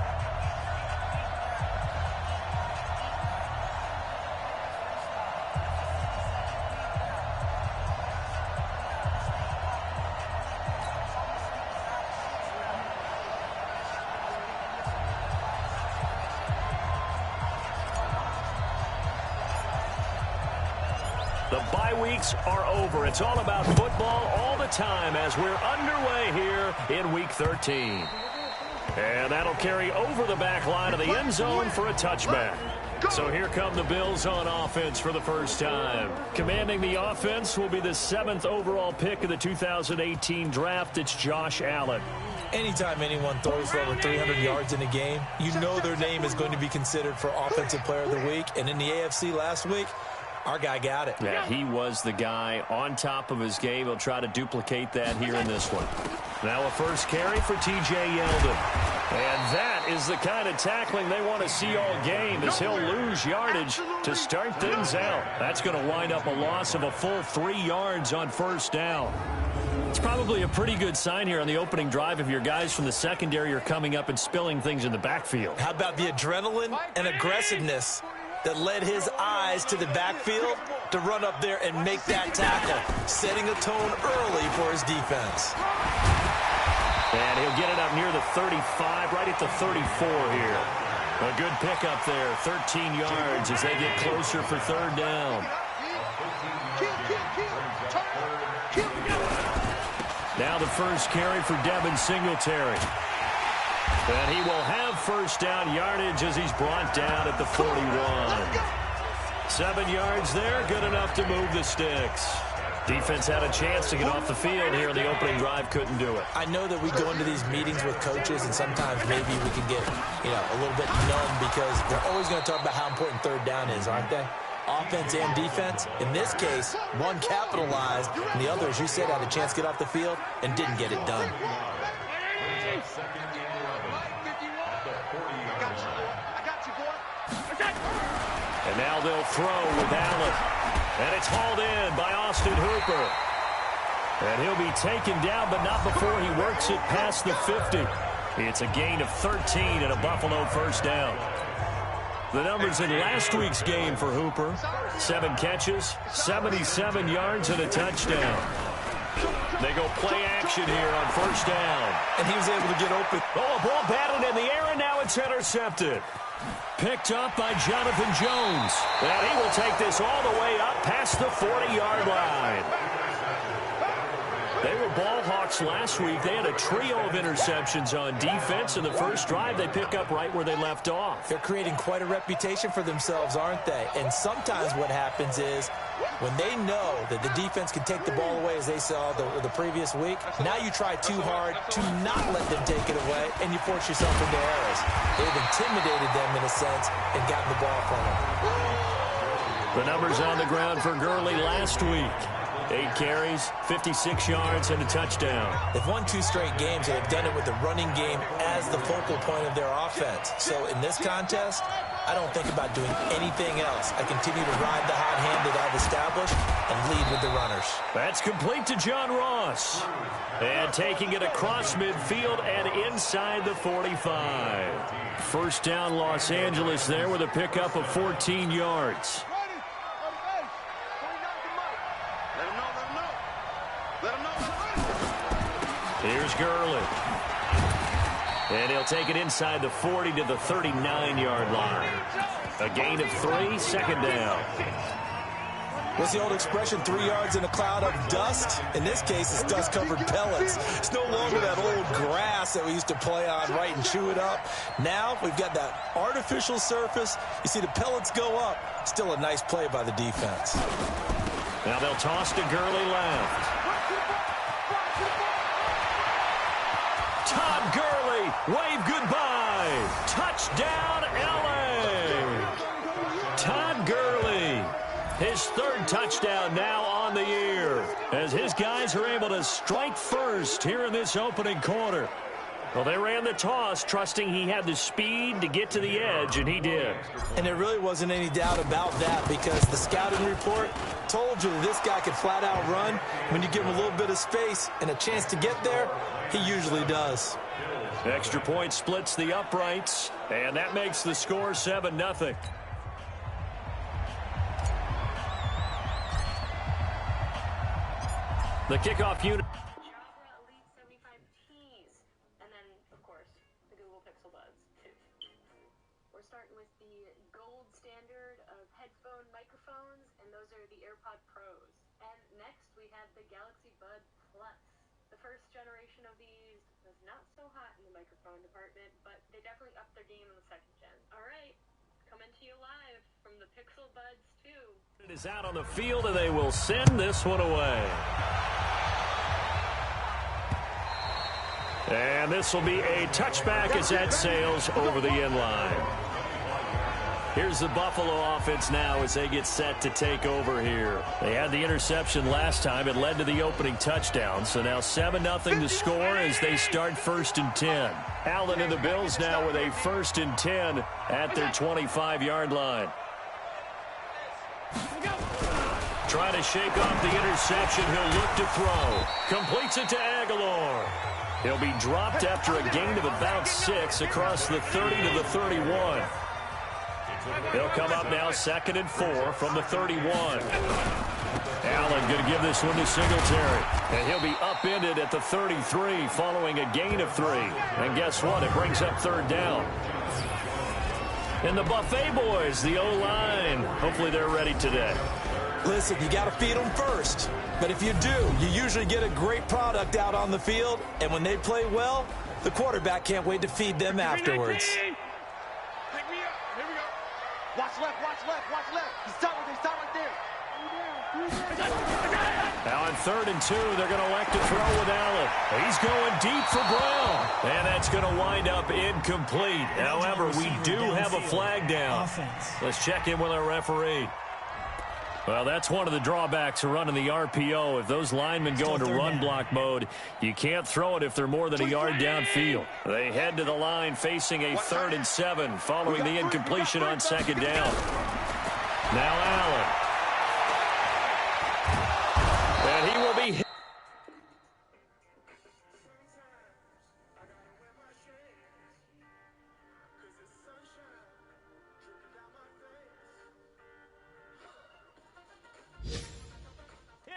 The bye weeks are over. It's all about football all the time as we're underway here in Week 13. And that'll carry over the back line of the end zone for a touchback. So here come the Bills on offense for the first time. Commanding the offense will be the 7th overall pick of the 2018 draft. It's Josh Allen. Anytime anyone throws for over 300 yards in a game, you know their name is going to be considered for Offensive Player of the Week. And in the AFC last week, our guy got it. Yeah, he was the guy on top of his game. He'll try to duplicate that here in this one. Now a first carry for T.J. Yeldon. And that is the kind of tackling they want to see all game as he'll lose yardage to start things out. That's going to wind up a loss of a full 3 yards on first down. It's probably a pretty good sign here on the opening drive if your guys from the secondary are coming up and spilling things in the backfield. How about the adrenaline and aggressiveness that led his eyes to the backfield to run up there and make that tackle, setting a tone early for his defense. And he'll get it up near the 35, right at the 34 here. A good pickup there, 13 yards as they get closer for third down. Now the first carry for Devin Singletary. And he will have first down yardage as he's brought down at the 41. 7 yards there, good enough to move the sticks. Defense had a chance to get off the field here in the opening drive, couldn't do it. I know that we go into these meetings with coaches, and sometimes maybe we can get, a little bit numb because they're always going to talk about how important third down is, aren't they? Offense and defense. In this case, one capitalized, and the other, as you said, had a chance to get off the field and didn't get it done. And now they'll throw with Allen. And it's hauled in by Austin Hooper. And he'll be taken down, but not before he works it past the 50. It's a gain of 13 and a Buffalo first down. The numbers in last week's game for Hooper: 7 catches, 77 yards, and a touchdown. They go play action here on first down. And he was able to get open. Oh, a ball batted in the air, and now it's intercepted. Picked up by Jonathan Jones. And he will take this all the way up past the 40-yard line. They were ball hawks last week. They had a trio of interceptions on defense. In the first drive, they pick up right where they left off. They're creating quite a reputation for themselves, aren't they? And sometimes what happens is when they know that the defense can take the ball away, as they saw the previous week, now you try too hard to not let them take it away, and you force yourself into errors. They've intimidated them in a sense and gotten the ball from them. The numbers on the ground for Gurley last week: 8 carries, 56 yards, and a touchdown. They've won 2 straight games, and they've done it with the running game as the focal point of their offense. So in this contest, I don't think about doing anything else. I continue to ride the hot hand that I've established and lead with the runners. That's complete to John Ross. And taking it across midfield and inside the 45. First down, Los Angeles there with a pickup of 14 yards. Here's Gurley. And he'll take it inside the 40 to the 39-yard line. A gain of 3, second down. What's the old expression, 3 yards in a cloud of dust? In this case, it's dust-covered pellets. It's no longer that old grass that we used to play on, right, and chew it up. Now we've got that artificial surface. You see the pellets go up. Still a nice play by the defense. Now they'll toss to Gurley left. Todd Gurley, wave goodbye. Touchdown, L.A. Todd Gurley, his 3rd touchdown now on the year, as his guys are able to strike first here in this opening quarter. Well, they ran the toss, trusting he had the speed to get to the edge, and he did. And there really wasn't any doubt about that, because the scouting report told you that this guy could flat out run. When you give him a little bit of space and a chance to get there, he usually does. Extra point splits the uprights, and that makes the score 7-0. The kickoff unit. We're starting with the gold standard of headphone microphones, and those are the AirPod Pros. And next we have the Galaxy Bud Plus. The first generation of these was not so hot in the microphone department, but they definitely upped their game in the 2nd gen. All right, coming to you live from the Pixel Buds 2. It is out on the field, and they will send this one away. And this will be a touchback as that sails over the end line. Here's the Buffalo offense now as they get set to take over here. They had the interception last time. It led to the opening touchdown. So now 7-0 to score as they start 1st and 10. Allen and the Bills now with a 1st and 10 at their 25-yard line. Trying to shake off the interception. He'll look to throw. Completes it to Aguilar. He'll be dropped after a gain of about 6 across the 30 to the 31. They'll come up now 2nd and 4 from the 31. Allen going to give this one to Singletary. And he'll be upended at the 33 following a gain of 3. And guess what? It brings up 3rd down. And the Buffet boys, the O-line, hopefully they're ready today. Listen, you got to feed them first. But if you do, you usually get a great product out on the field. And when they play well, the quarterback can't wait to feed them afterwards. Pick me up. Here we go. Watch left, watch left, watch left. He's stop right there. Now on 3rd and 2, they're going to elect to throw with Allen. He's going deep for Brown. And that's going to wind up incomplete. However, we do have a flag down. Let's check in with our referee. Well, that's one of the drawbacks of running the RPO. If those linemen go into run block mode, you can't throw it if they're more than a yard downfield. They head to the line facing a 3rd and 7 following the incompletion on 2nd down. Now Allen. And he will be hit.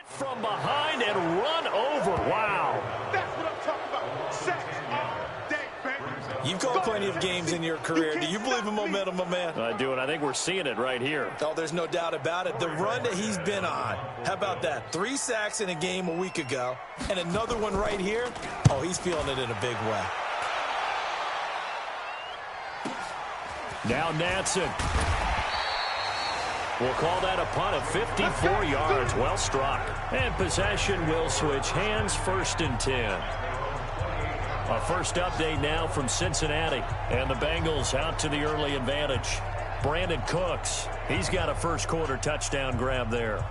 From behind and run over. Wow. That's what I'm talking about. Sacks all day, baby. You've called plenty of games in your career. Do you believe in momentum, my man? I do, and I think we're seeing it right here. Oh, there's no doubt about it. The run that he's been on. How about that? 3 sacks in a game a week ago, and another one right here. Oh, he's feeling it in a big way. Now Natson. We'll call that a punt of 54 yards. Well struck. And possession will switch hands, 1st and 10. Our first update now from Cincinnati. And the Bengals out to the early advantage. Brandon Cooks, he's got a first quarter touchdown grab there.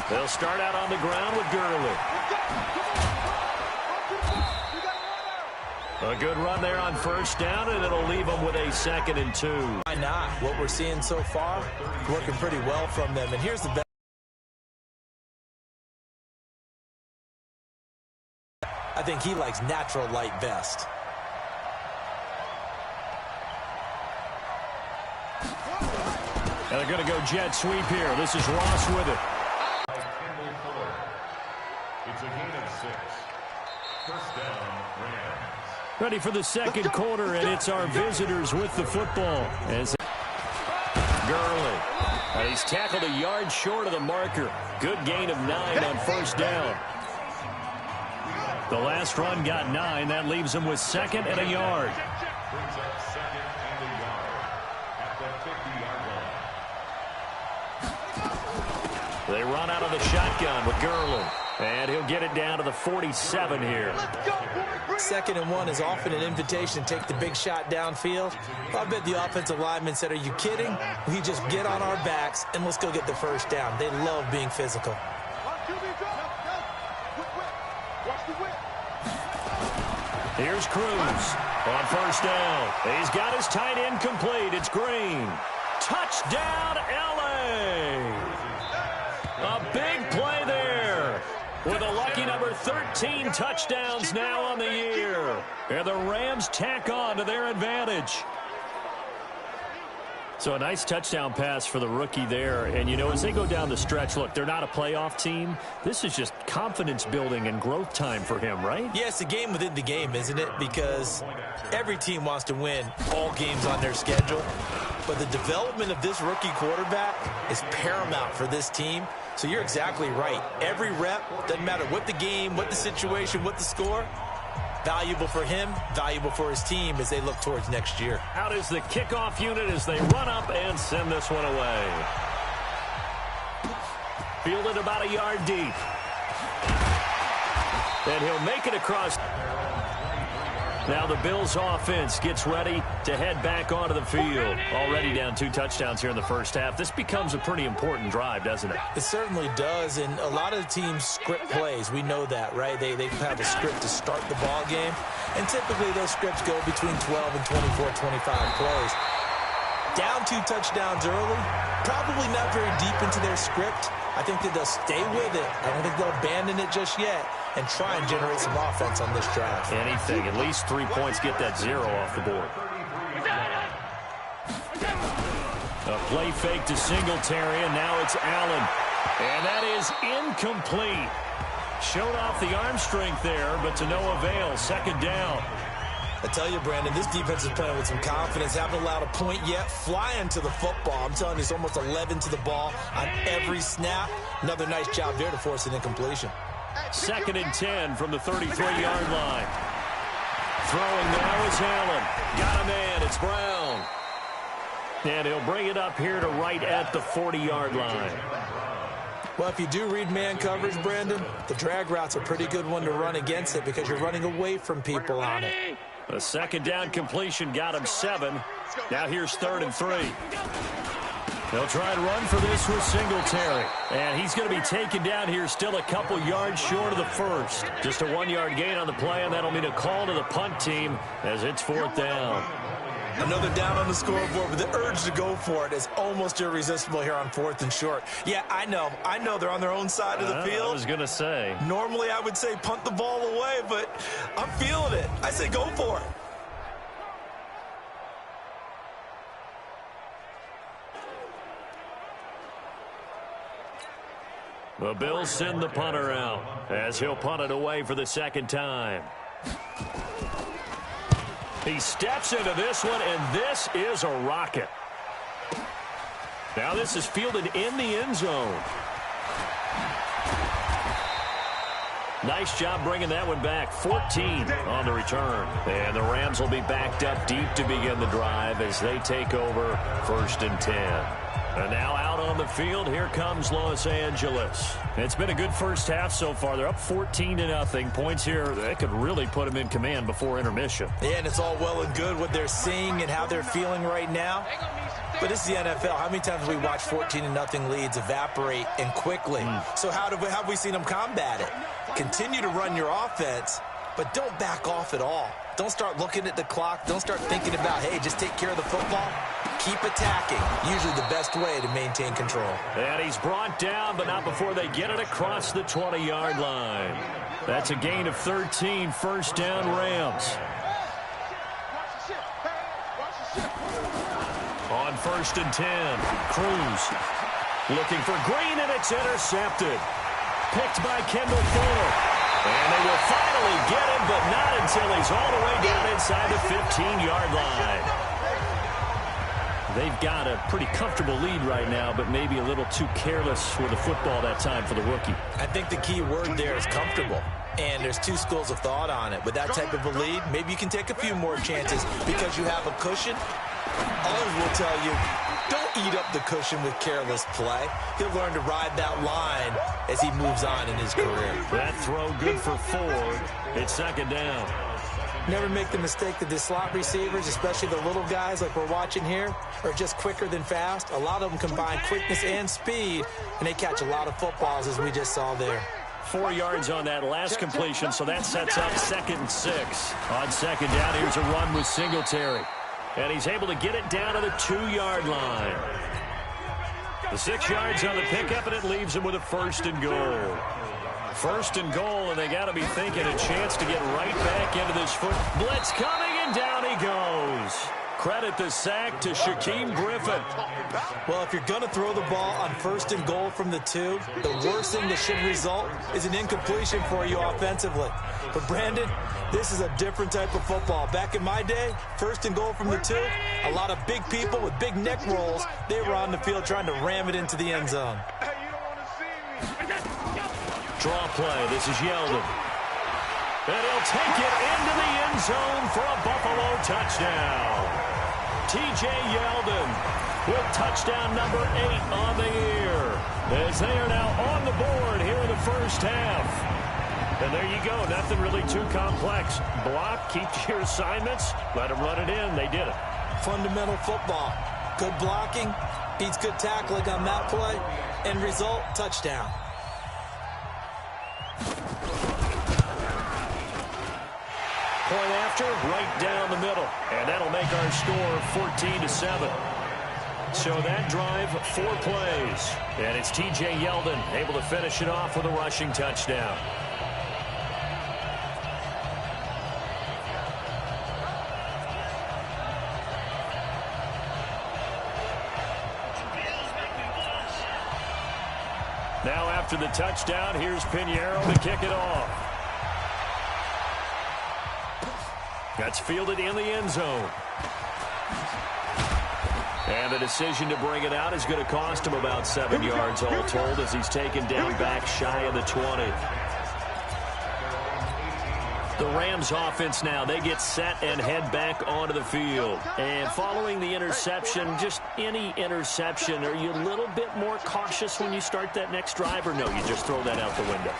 They'll start out on the ground with Gurley. A good run there on 1st down, and it'll leave them with a 2nd and 2. Why not? What we're seeing so far, working pretty well from them. And here's the best. I think he likes natural light best. They're going to go jet sweep here. This is Ross with it. It's a gain of 6. First down, Rams. Ready for the second quarter, and it's our visitors with the football. As Gurley. He's tackled a yard short of the marker. Good gain of 9 on first down. The last run got 9. That leaves him with second and a yard. Brings up second and a yard at the 50-yard line. They run out of the shotgun with Gurley. And he'll get it down to the 47 here. Second and 1 is often an invitation to take the big shot downfield. I bet the offensive lineman said, are you kidding? We just get on our backs and let's go get the first down. They love being physical. Here's Cruz on first down. He's got his tight end complete. It's Green. Touchdown, L.A. A big play there. With a lucky number 13 touchdowns now on the year. And the Rams tack on to their advantage. So a nice touchdown pass for the rookie there. And, you know, as they go down the stretch, look, they're not a playoff team. This is just confidence building and growth time for him, right? Yeah, it's a game within the game, isn't it? Because every team wants to win all games on their schedule. But the development of this rookie quarterback is paramount for this team. So you're exactly right. Every rep, doesn't matter what the game, what the situation, what the score, valuable for him, valuable for his team as they look towards next year. Out is the kickoff unit as they run up and send this one away. Fielded about a yard deep. And he'll make it across. Now the Bills offense gets ready to head back onto the field. Already down 2 touchdowns here in the first half. This becomes a pretty important drive, doesn't it? It certainly does, and a lot of the teams script plays. We know that, right? They have a script to start the ball game, and typically those scripts go between 12 and 24, 25 plays. Down 2 touchdowns early, probably not very deep into their script. I think that they'll stay with it. I don't think they'll abandon it just yet and try and generate some offense on this drive. Anything. At least 3 points, get that 0 off the board. A play fake to Singletary, and now it's Allen. And that is incomplete. Showed off the arm strength there, but to no avail. Second down. I tell you, Brandon, this defense is playing with some confidence. Haven't allowed a point yet. Flying to the football. I'm telling you, it's almost 11 to the ball on every snap. Another nice job there to force an incompletion. Second and 10 from the 33-yard line. Throwing now is Allen. Got a man. It's Brown. And he'll bring it up here to right at the 40-yard line. Well, if you do read man coverage, Brandon, the drag route's a pretty good one to run against it because you're running away from people on it. A second down completion got him 7. Now here's 3rd and 3. They'll try and run for this with Singletary. And he's going to be taken down here still a couple yards short of the first. Just a 1-yard gain on the play, and that'll mean a call to the punt team as it's 4th down. Another down on the scoreboard, but the urge to go for it is almost irresistible here on 4th and short. Yeah, I know they're on their own side of the field. I was going to say. Normally I would say punt the ball away, but I'm feeling it. I say go for it. The Bills send the punter out as he'll punt it away for the second time. He steps into this one, and this is a rocket. Now this is fielded in the end zone. Nice job bringing that one back. 14 on the return. And the Rams will be backed up deep to begin the drive as they take over 1st and 10. And now out on the field, here comes Los Angeles. It's been a good first half so far. They're up 14-0. Points here, that could really put them in command before intermission. Yeah, and it's all well and good what they're seeing and how they're feeling right now. But this is the NFL. How many times have we watched 14-0 leads evaporate and quickly? So how have we seen them combat it? Continue to run your offense, but don't back off at all. Don't start looking at the clock. Don't start thinking about, hey, just take care of the football. Keep attacking. Usually the best way to maintain control. And he's brought down, but not before they get it across the 20-yard line. That's a gain of 13. First down, Rams. On 1st and 10. Cruz looking for Green, and it's intercepted. Picked by Kendall Fuller. And they will finally get him, but not until he's all the way down inside the 15-yard line. They've got a pretty comfortable lead right now, but maybe a little too careless with the football that time for the rookie. I think the key word there is comfortable. And there's two schools of thought on it. With that type of a lead, maybe you can take a few more chances because you have a cushion. Others will tell you, don't eat up the cushion with careless play. He'll learn to ride that line as he moves on in his career. That throw good for 4. It's 2nd down. Never make the mistake that the slot receivers, especially the little guys like we're watching here, are just quicker than fast. A lot of them combine quickness and speed, and they catch a lot of footballs, as we just saw there. 4 yards on that last completion, so that sets up 2nd and 6. On 2nd down, here's a run with Singletary. And he's able to get it down to the 2-yard line. The 6 yards on the pickup, and it leaves him with a 1st and goal. 1st and goal, and they got to be thinking a chance to get right back into this foot. Blitz coming, and down he goes. Credit the sack to Shaquem Griffin. Well, if you're going to throw the ball on 1st and goal from the 2, the worst thing that should result is an incompletion for you offensively. But, Brandon, this is a different type of football. Back in my day, 1st and goal from the 2, a lot of big people with big neck rolls, they were on the field trying to ram it into the end zone. Draw play. This is Yeldon. And he'll take it into the end zone for a Buffalo touchdown. T.J. Yeldon with touchdown number 8 on the year. As they are now on the board here in the first half. And there you go. Nothing really too complex. Block, keep to your assignments, let them run it in. They did it. Fundamental football. Good blocking beats good tackling on that play. End result, touchdown. Point after, right down the middle. And that'll make our score 14-7. So that drive, 4 plays. And it's T.J. Yeldon able to finish it off with a rushing touchdown. Now after the touchdown, here's Pinheiro to kick it off. That's fielded in the end zone. And the decision to bring it out is going to cost him about 7 yards all told as he's taken down back shy of the 20. The Rams offense now, they get set and head back onto the field. And following the interception, just any interception, are you a little bit more cautious when you start that next drive, or no, you just throw that out the window?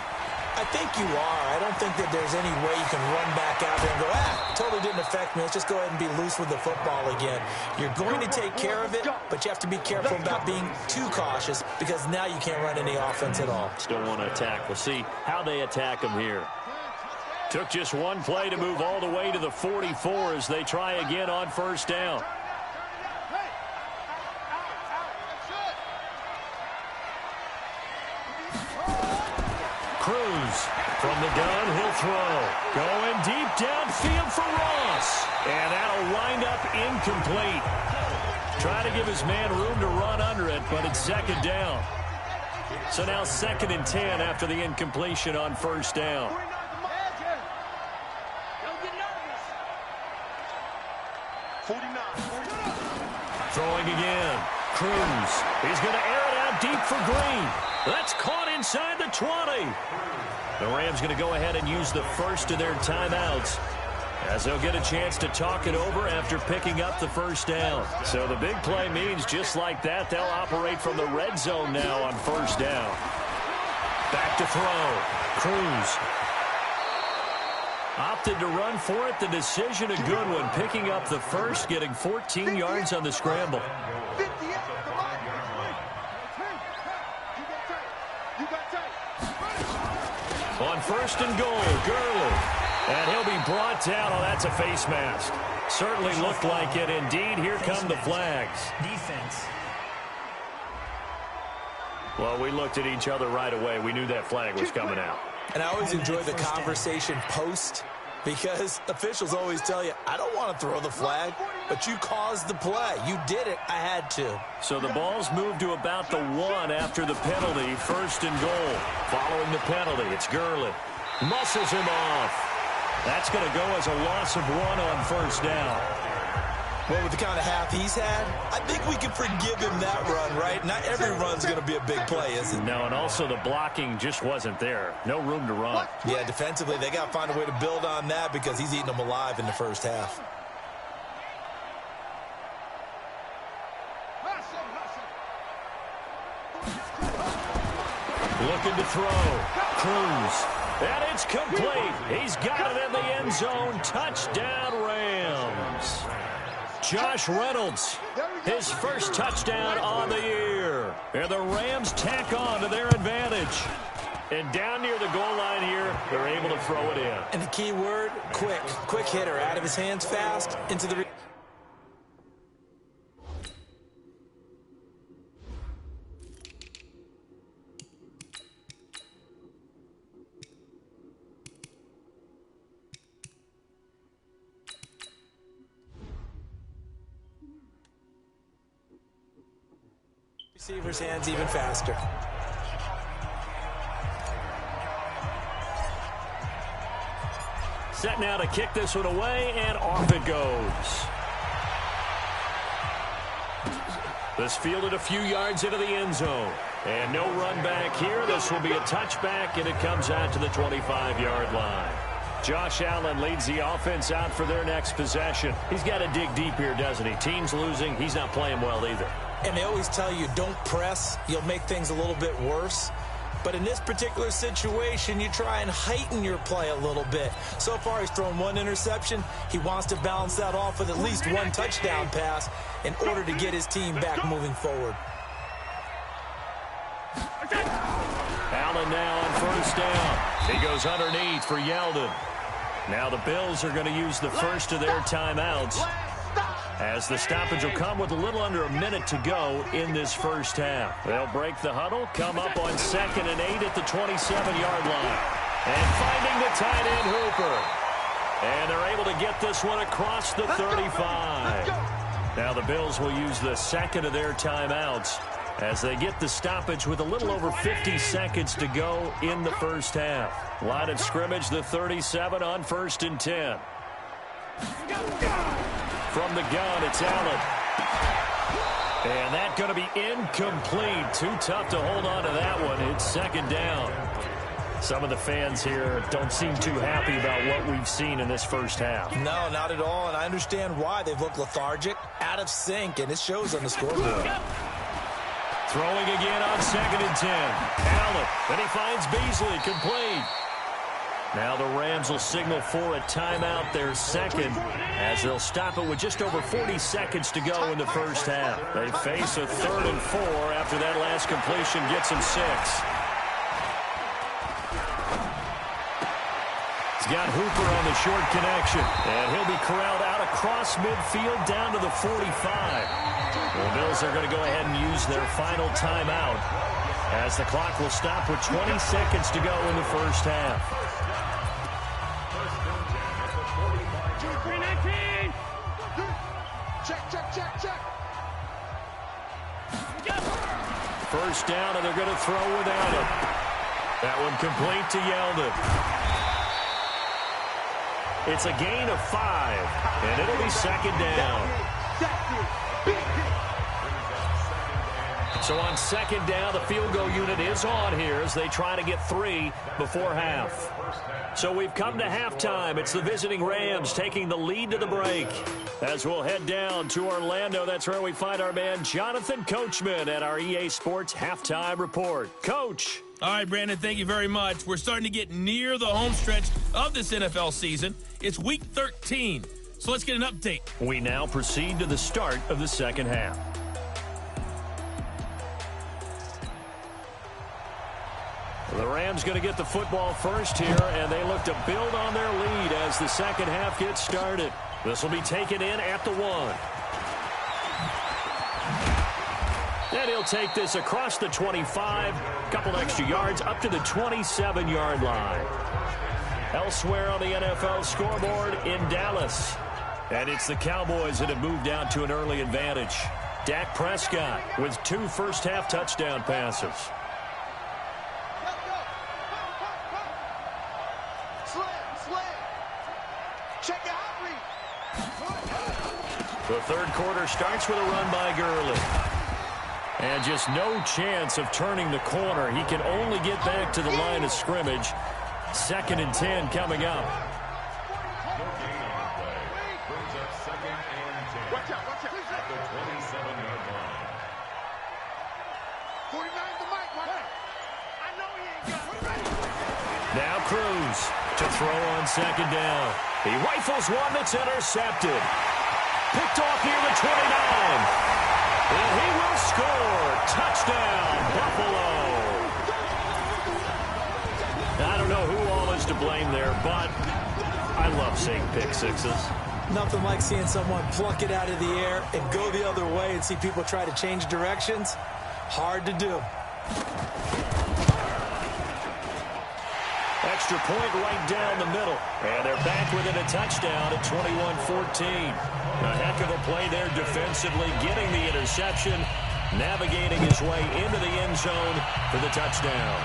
I think you are. I don't think that there's any way you can run back out there and go, totally didn't affect me. Let's just go ahead and be loose with the football again. You're going to take care of it, but you have to be careful about being too cautious because now you can't run any offense at all. Still want to attack. We'll see how they attack him here. Took just one play to move all the way to the 44 as they try again on first down. Cruz from the gun, he'll throw. Going deep downfield for Ross. And that'll wind up incomplete. Try to give his man room to run under it, but it's 2nd down. So now 2nd and 10 after the incompletion on first down. Throwing again. Cruz. He's going to air it out deep for Green. That's caught inside the 20. The Rams going to go ahead and use the first of their timeouts as they'll get a chance to talk it over after picking up the first down. So the big play means just like that, they'll operate from the red zone now on first down. Back to throw. Cruz. Opted to run for it. The decision a good one. Picking up the first, getting 14 yards on the scramble. On first and goal, Gurley. And he'll be brought down. Oh, that's a face mask. Certainly looked like it. Indeed, here come the flags. Defense. Well, we looked at each other right away. We knew that flag was coming out. And I always enjoy the conversation post Because officials always tell you, I don't want to throw the flag, but you caused the play. You did it. I had to. So the ball's moved to about the 1 after the penalty, 1st and goal. Following the penalty, it's Gurley. Muscles him off. That's going to go as a loss of 1 on 1st down. Well, with the kind of half he's had, I think we can forgive him that run, right? Not every run's going to be a big play, is it? No, and also the blocking just wasn't there. No room to run. Yeah, defensively, they got to find a way to build on that because he's eating them alive in the first half. Looking to throw. Cruz. And it's complete. He's got it in the end zone. Touchdown, Rams. Josh Reynolds, his first touchdown on the year. And the Rams tack on to their advantage. And down near the goal line here, they're able to throw it in. And the key word, quick. Quick hitter, out of his hands fast, into the... receiver's hands even faster. Set now to kick this one away, and off it goes. This fielded a few yards into the end zone. And no run back here. This will be a touchback, and it comes out to the 25-yard line. Josh Allen leads the offense out for their next possession. He's got to dig deep here, doesn't he? Team's losing. He's not playing well either. And they always tell you, don't press. You'll make things a little bit worse. But in this particular situation, you try and heighten your play a little bit. So far, he's thrown 1 interception. He wants to balance that off with at least 1 touchdown pass in order to get his team back moving forward. Allen now on 1st down. He goes underneath for Yeldon. Now the Bills are going to use the first of their timeouts, as the stoppage will come with a little under a minute to go in this first half. They'll break the huddle, come up on 2nd and 8 at the 27-yard line. And finding the tight end Hooper. And they're able to get this one across the 35. Now the Bills will use the second of their timeouts as they get the stoppage with a little over 50 seconds to go in the first half. Line of scrimmage, the 37 on 1st and 10. From the gun, it's Allen. And that's going to be incomplete. Too tough to hold on to that one. It's 2nd down. Some of the fans here don't seem too happy about what we've seen in this first half. No, not at all, and I understand why. They've looked lethargic, out of sync, and it shows on the scoreboard. Throwing again on 2nd and 10. Allen, and he finds Beasley, complete. Now the Rams will signal for a timeout, their second, as they'll stop it with just over 40 seconds to go in the first half. They face a 3rd and 4 after that last completion gets them 6. He's got Hooper on the short connection, and he'll be corralled out across midfield down to the 45. The Bills are going to go ahead and use their final timeout, as the clock will stop with 20 seconds to go in the first half. First down, and they're going to throw without it. That one complete to Yeldon. It's a gain of 5, and it'll be 2nd down. So on 2nd down, the field goal unit is on here as they try to get 3 before half. So we've come to halftime. It's the visiting Rams taking the lead to the break. As we'll head down to Orlando, that's where we find our man Jonathan Coachman at our EA Sports Halftime Report. Coach. All right, Brandon, thank you very much. We're starting to get near the home stretch of this NFL season. It's Week 13, so let's get an update. We now proceed to the start of the second half. The Rams going to get the football first here, and they look to build on their lead as the second half gets started. This will be taken in at the 1. And he'll take this across the 25, couple extra yards up to the 27-yard line. Elsewhere on the NFL scoreboard in Dallas. And it's the Cowboys that have moved out to an early advantage. Dak Prescott with 2 first-half touchdown passes. The third quarter starts with a run by Gurley. And just no chance of turning the corner. He can only get back to the line of scrimmage. 2nd and 10 coming up. Watch out. At the 27-yard line. 49's the mic, I know he ain't got it. Now Cruz to throw on 2nd down. He rifles one that's intercepted. Picked off near the 29. And he will score. Touchdown, Buffalo. I don't know who all is to blame there, but I love seeing pick sixes. Nothing like seeing someone pluck it out of the air and go the other way and see people try to change directions. Hard to do. Extra point right down the middle. And they're back within a touchdown at 21-14. A heck of a play there defensively, getting the interception, navigating his way into the end zone for the touchdown.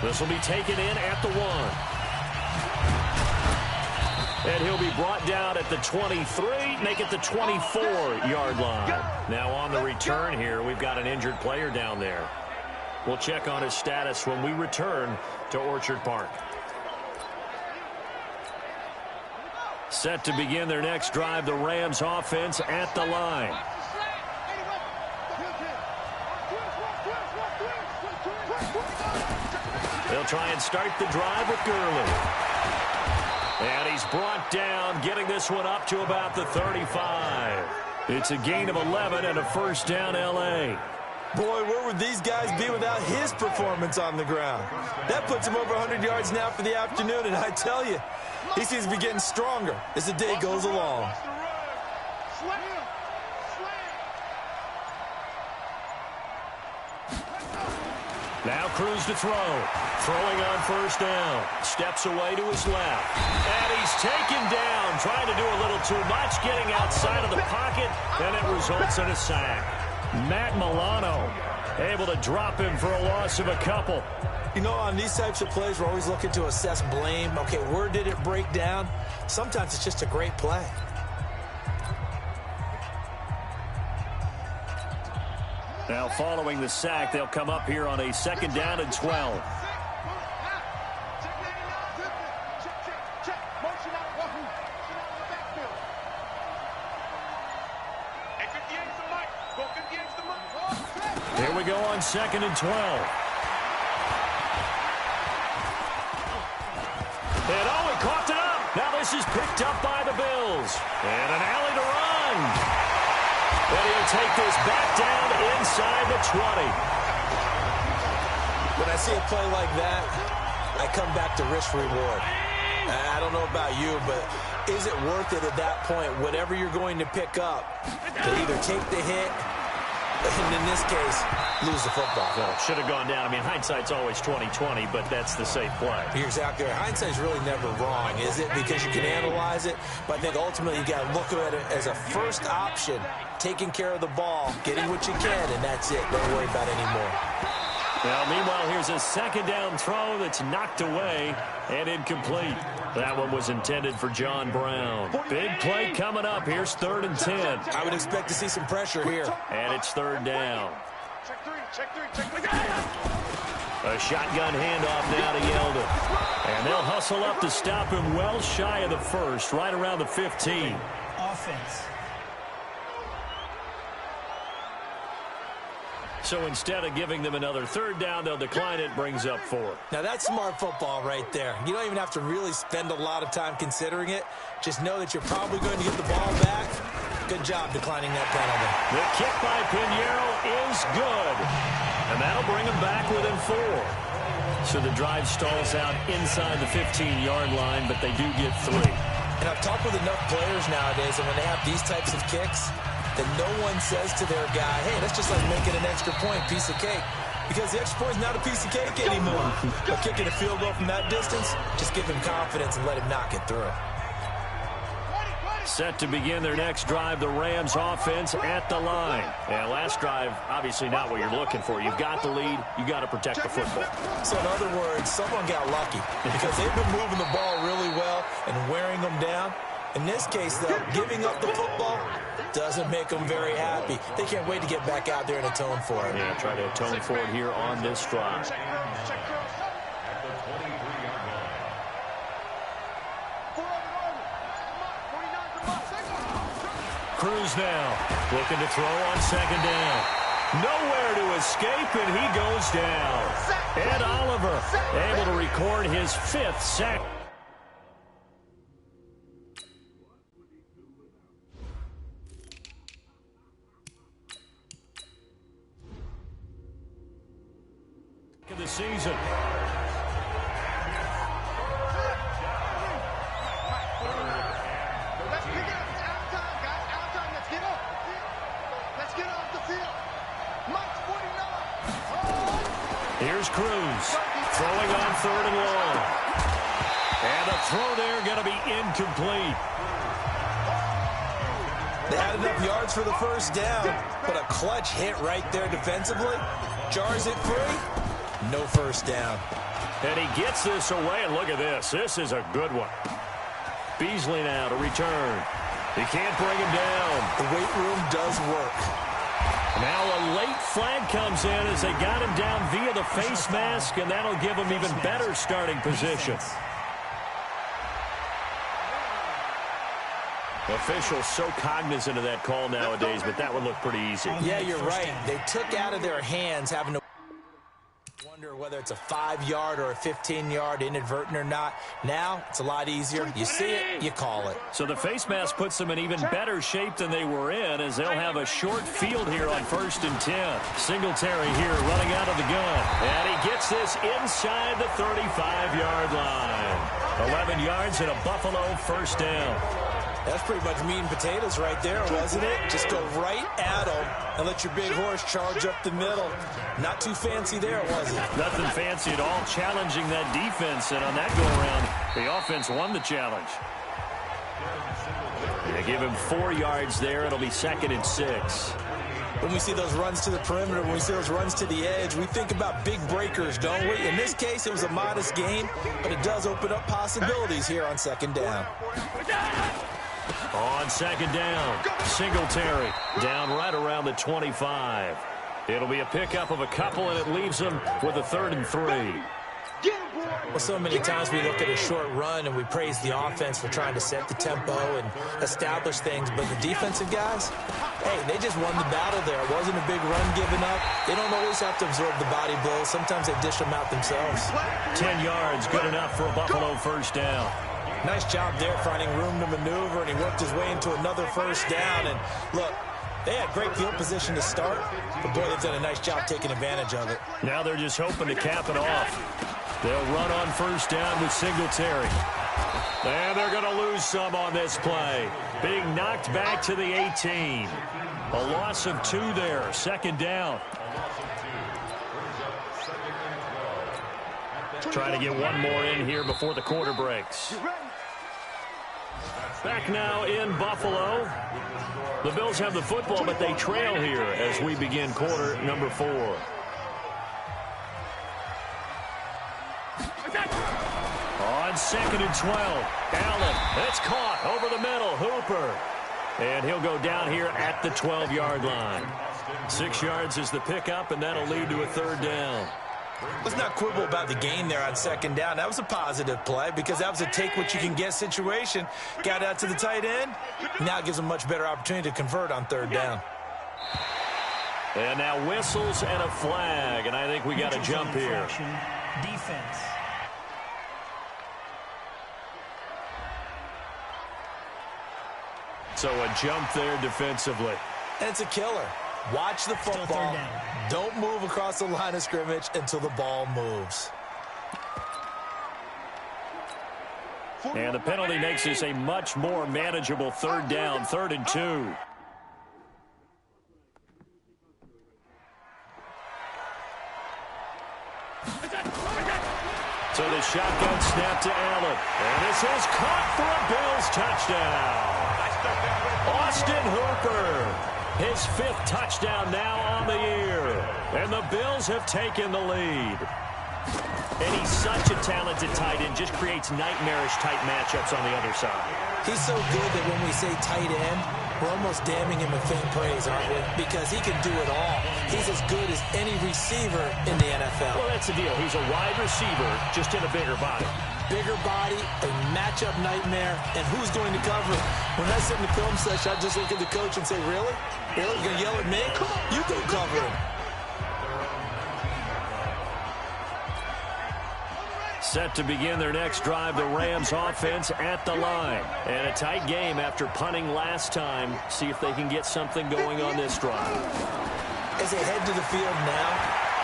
This will be taken in at the 1. And he'll be brought down at the 23, make it the 24-yard line. Now on the return here, we've got an injured player down there. We'll check on his status when we return to Orchard Park. Set to begin their next drive, the Rams offense at the line. They'll try and start the drive with Gurley. And he's brought down, getting this one up to about the 35. It's a gain of 11 and a first down, L.A. Boy, where would these guys be without his performance on the ground? That puts him over 100 yards now for the afternoon, and I tell you, he seems to be getting stronger as the day goes along. Now Cruz to throw. Throwing on first down. Steps away to his left. And he's taken down. Trying to do a little too much. Getting outside of the pocket. And it results in a sack. Matt Milano able to drop him for a loss of a couple. You know, on these types of plays, we're always looking to assess blame. Okay, where did it break down? Sometimes it's just a great play. Now following the sack, they'll come up here on a 2nd down and 12. Here we go on 2nd and 12. And oh, he coughed it up. Now this is picked up by the Bills. And an alley to run. And he'll take this back down inside the 20. When I see a play like that, I come back to risk reward. I don't know about you, but is it worth it at that point, whatever you're going to pick up, to either take the hit, and in this case, lose the football? Well, should have gone down. I mean, hindsight's always 20/20, but that's the safe play. You're exactly right. Hindsight's really never wrong, is it? Because you can analyze it, but I think ultimately you got to look at it as a first option, taking care of the ball, getting what you can, and that's it. Don't worry about it anymore. Well, meanwhile, here's a 2nd down throw that's knocked away and incomplete. That one was intended for John Brown. Big play coming up. Here's 3rd and 10. I would expect to see some pressure here. And it's 3rd down. Check three. A shotgun handoff now to Yeldon. And they'll hustle up to stop him well shy of the 1st, right around the 15. Offense. So instead of giving them another 3rd down, they'll decline it, brings up 4. Now that's smart football right there. You don't even have to really spend a lot of time considering it. Just know that you're probably going to get the ball back. Good job declining that penalty. The kick by Pinheiro is good. And that'll bring them back within 4. So the drive stalls out inside the 15-yard line, but they do get 3. And I've talked with enough players nowadays, and when they have these types of kicks, that no one says to their guy, hey, that's just like making an extra point, piece of cake. because the extra point is not a piece of cake anymore. But kicking a field goal from that distance, just give him confidence and let him knock it through. Set to begin their next drive, the Rams offense at the line. And last drive, obviously not what you're looking for. You've got the lead. You got to protect the football. So in other words, someone got lucky because they've been moving the ball really well and wearing them down. In this case, though, giving up the football doesn't make them very happy. They can't wait to get back out there and atone for it. Yeah, try to atone for it here on this drive. Cruz now looking to throw on second down. Nowhere to escape, and he goes down. Ed Oliver able to record his 5th sack. Of the season. Here's Cruz throwing on 3rd and long. And a throw there going to be incomplete. They had enough yards for the first down, but a clutch hit right there defensively. Jars it free. No first down. And he gets this away, and look at this. This is a good one. Beasley now to return. He can't bring him down. The weight room does work. Now a late flag comes in as they got him down via the face mask, and that'll give him even better starting position. Officials so cognizant of that call nowadays, but that one looked pretty easy. Yeah, you're right. They took out of their hands having to wonder whether it's a 5-yard or a 15-yard, inadvertent or not. Now, it's a lot easier. You see it, you call it. So the face mask puts them in even better shape than they were in, as they'll have a short field here on 1st and 10. Singletary here running out of the gun. And he gets this inside the 35-yard line. 11 yards and a Buffalo first down. That's pretty much meat and potatoes right there, wasn't it? Just go right at them and let your big horse charge up the middle. Not too fancy there, was it? Nothing fancy at all, challenging that defense. And on that go-around, the offense won the challenge. They give him 4 yards there. It'll be 2nd and 6. When we see those runs to the perimeter, when we see those runs to the edge, we think about big breakers, don't we? In this case, it was a modest gain, but it does open up possibilities here on 2nd down. On 2nd down, Singletary down right around the 25. It'll be a pickup of a couple, and it leaves them with a 3rd and 3. Well, so many times we look at a short run and we praise the offense for trying to set the tempo and establish things, but the defensive guys, hey, they just won the battle there. It wasn't a big run given up. They don't always have to absorb the body blows. Sometimes they dish them out themselves. 10 yards, good enough for a Buffalo first down. Nice job there finding room to maneuver, and he worked his way into another first down. And look, they had great field position to start, but boy, they've done a nice job taking advantage of it. Now they're just hoping to cap it off. They'll run on first down with Singletary. And they're going to lose some on this play. Being knocked back to the 18. A loss of 2 there, 2nd down. Trying to get one more in here before the quarter breaks. Back now in Buffalo. The Bills have the football, but they trail here as we begin quarter number 4. On 2nd and 12. Allen, it's caught over the middle. Hooper. And he'll go down here at the 12-yard line. 6 yards is the pickup, and that'll lead to a 3rd down. Let's not quibble about the gain there on 2nd down. That was a positive play because that was a take-what-you-can-get situation. Got out to the tight end. Now it gives them a much better opportunity to convert on 3rd down. And now whistles and a flag, and I think we got a jump here. Defense. So a jump there defensively. And it's a killer. Watch the football. Don't move across the line of scrimmage until the ball moves. And the penalty makes this a much more manageable 3rd down, 3rd and 2. So the shotgun snap to Allen. And this is caught for a Bills touchdown. Austin Hooper, his 5th touchdown now on the year. And the Bills have taken the lead. And he's such a talented tight end, just creates nightmarish-type matchups on the other side. He's so good that when we say tight end, we're almost damning him with faint praise, aren't we? Because he can do it all. He's as good as any receiver in the NFL. Well, that's the deal. He's a wide receiver, just in a bigger body. Bigger body, a matchup nightmare, and who's going to cover him? When I sit in the film session, I just look at the coach and say, really? Really? You're going to yell at me? You go cover him. Set to begin their next drive, the Rams offense at the line. And a tight game after punting last time. See if they can get something going on this drive. As they head to the field now,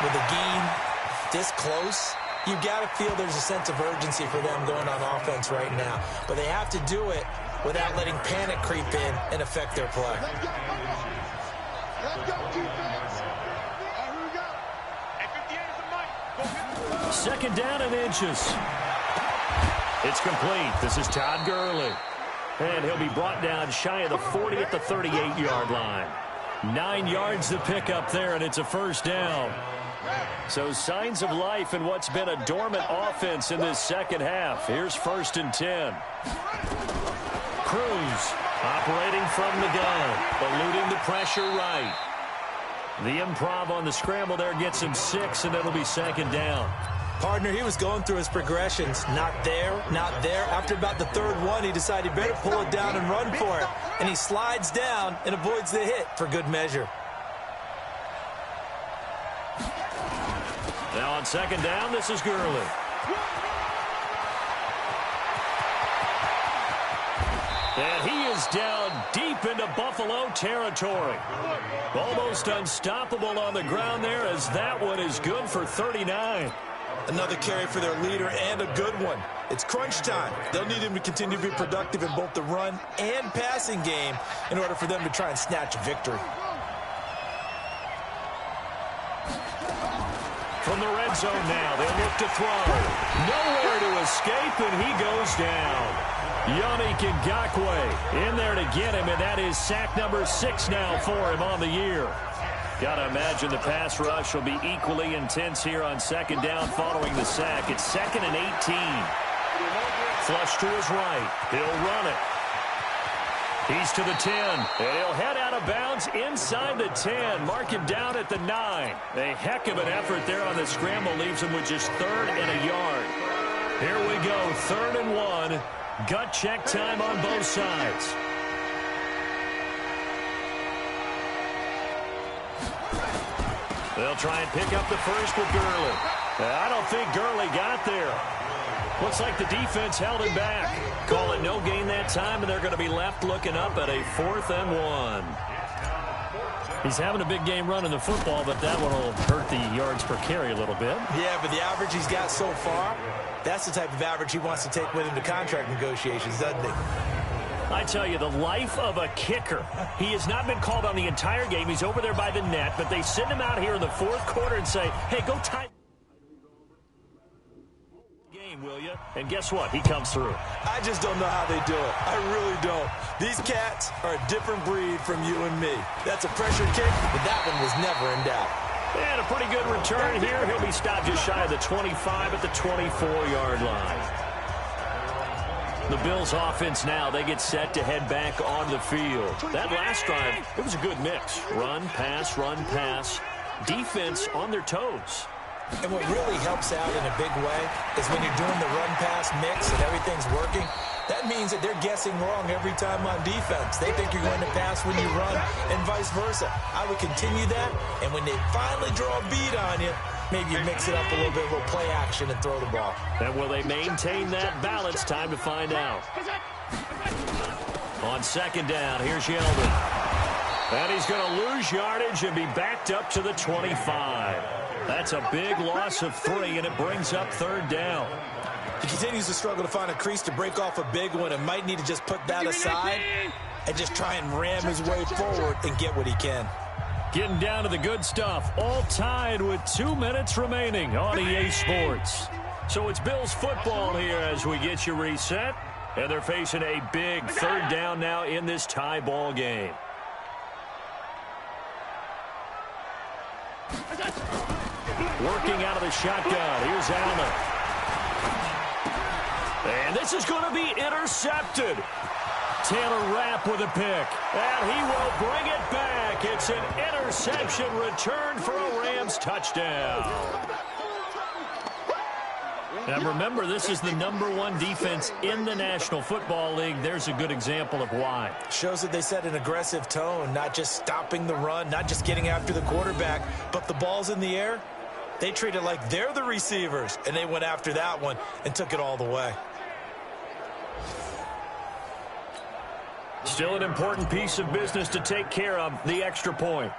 with a game this close, you got to feel there's a sense of urgency for them going on offense right now. But they have to do it without letting panic creep in and affect their play. Let's go, defense. Here we go. At 58 is the mic. Second down and inches. It's complete. This is Todd Gurley. And he'll be brought down shy of the 40 at the 38-yard line. 9 yards to pick up there, and it's a first down. So signs of life in what's been a dormant offense in this second half. Here's 1st and 10. Cruz operating from the gun, eluding the pressure right. The improv on the scramble there gets him 6, and it'll be 2nd down. Partner, he was going through his progressions. Not there, not there. After about the 3rd one, he decided he better pull it down and run for it. And he slides down and avoids the hit for good measure. Now on 2nd down, this is Gurley. And he is down deep into Buffalo territory. Almost unstoppable on the ground there, as that one is good for 39. Another carry for their leader, and a good one. It's crunch time. They'll need him to continue to be productive in both the run and passing game in order for them to try and snatch a victory. From the red zone now, they'll look to throw. Nowhere to escape, and he goes down. Yannick Ngakoue in there to get him, and that is sack number 6 now for him on the year. Got to imagine the pass rush will be equally intense here on 2nd down following the sack. It's 2nd and 18. Flush to his right. He'll run it. He's to the 10, and he'll head out of bounds inside the 10. Mark him down at the 9. A heck of an effort there on the scramble. Leaves him with just 3rd and a yard. Here we go, 3rd and 1. Gut check time on both sides. They'll try and pick up the first with Gurley. I don't think Gurley got there. Looks like the defense held him back. Call it no gain that time, and they're going to be left looking up at a 4th and 1. He's having a big game running the football, but that one will hurt the yards per carry a little bit. Yeah, but the average he's got so far, that's the type of average he wants to take with him to contract negotiations, doesn't he? I tell you, the life of a kicker. He has not been called on the entire game. He's over there by the net, but they send him out here in the 4th quarter and say, hey, go tie game, will you? And guess what? He comes through. I just don't know how they do it. I really don't. These cats are a different breed from you and me. That's a pressure kick, but that one was never in doubt. And a pretty good return here. He'll be stopped just shy of the 25 at the 24-yard line. The Bills offense now, they get set to head back on the field. That last drive, it was a good mix. Run, pass, defense on their toes. And what really helps out in a big way is when you're doing the run-pass mix and everything's working, that means that they're guessing wrong every time on defense. They think you're going to pass when you run and vice versa. I would continue that, and when they finally draw a bead on you, maybe you mix it up a little bit, a little play action, and throw the ball. And will they maintain that balance? Time to find out. On 2nd down, here's Yeldon. And he's going to lose yardage and be backed up to the 25. That's a big loss of 3, and it brings up 3rd down. He continues to struggle to find a crease to break off a big one and might need to just put that aside and just try and ram his way forward and get what he can. Getting down to the good stuff. All tied with 2 minutes remaining on EA Sports. So it's Bills football here as we get you reset. And they're facing a big third down now in this tie ball game. Working out of the shotgun. Here's Allen. And this is going to be intercepted. Taylor Rapp with a pick. And he will bring it back. It's an interception return for a Rams touchdown. And remember, this is the #1 defense in the National Football League. There's a good example of why. Shows that they set an aggressive tone, not just stopping the run, not just getting after the quarterback, but the ball's in the air. They treat it like they're the receivers, and they went after that one and took it all the way. Still an important piece of business to take care of, the extra point.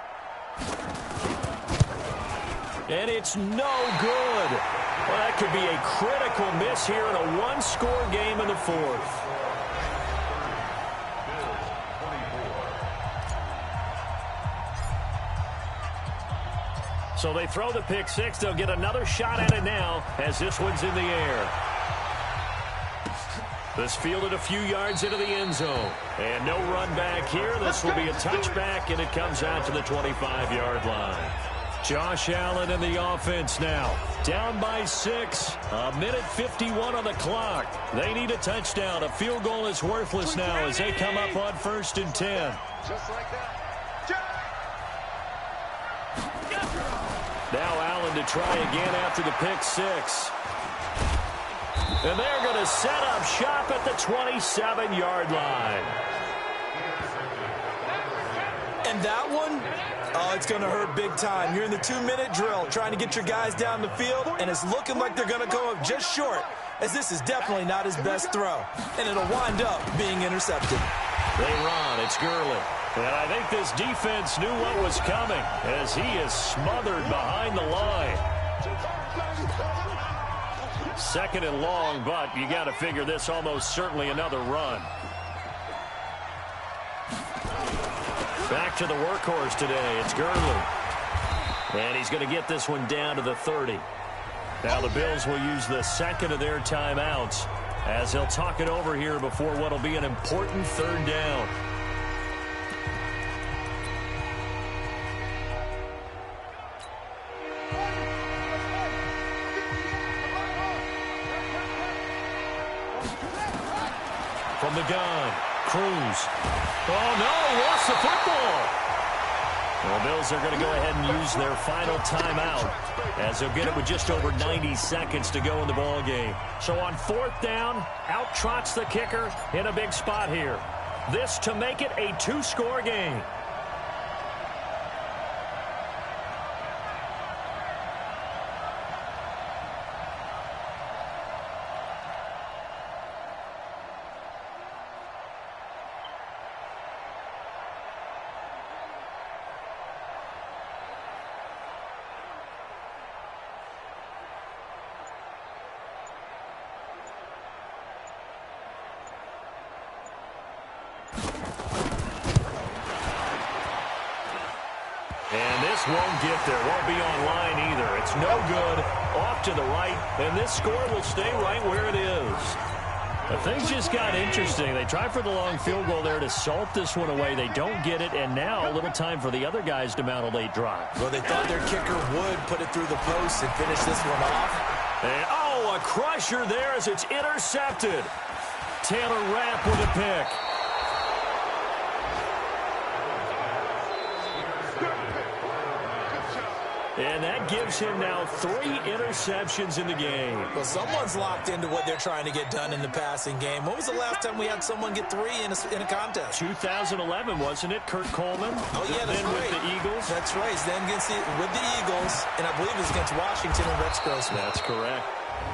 And it's no good. Well, that could be a critical miss here in a one-score game in the fourth. So they throw the pick six. They'll get another shot at it now as this one's in the air. This fielded a few yards into the end zone. And no run back here. This will be a touchback, and it comes out to the 25-yard line. Josh Allen in the offense now. Down by 6. A minute 51 on the clock. They need a touchdown. A field goal is worthless now as they come up on 1st and 10. Just like that. Now Allen to try again after the pick six. And they're going to set up shop at the 27-yard line. And that one, oh, it's going to hurt big time. You're in the 2-minute drill trying to get your guys down the field, and it's looking like they're going to go up just short, as this is definitely not his best throw. And it'll wind up being intercepted. They run. It's Gurley. And I think this defense knew what was coming as he is smothered behind the line. 2nd and long, but you got to figure this almost certainly another run. Back to the workhorse today. It's Gurley. And he's going to get this one down to the 30. Now the Bills will use the second of their timeouts as they'll talk it over here before what will be an important 3rd down. From the gun, Cruz. Oh, no, lost the football. Well, the Bills are going to go ahead and use their final timeout as they'll get it with just over 90 seconds to go in the ball game. So on 4th down, out trots the kicker in a big spot here. This to make it a 2-score game. And this won't get there. Won't be online either. It's no good. Off to the right. And this score will stay right where it is. But things just got interesting. They try for the long field goal there to salt this one away. They don't get it. And now a little time for the other guys to mount a late drive. Well, they thought their kicker would put it through the post and finish this one off. And, oh, a crusher there as it's intercepted. Taylor Rapp with a pick. And that gives him now 3 interceptions in the game. Well, someone's locked into what they're trying to get done in the passing game. When was the last time we had someone get 3 in a contest? 2011, wasn't it? Kurt Coleman. Oh, yeah, that's then right. With the Eagles. That's right. Then with the Eagles, and I believe it was against Washington and Rex Grossman. That's correct.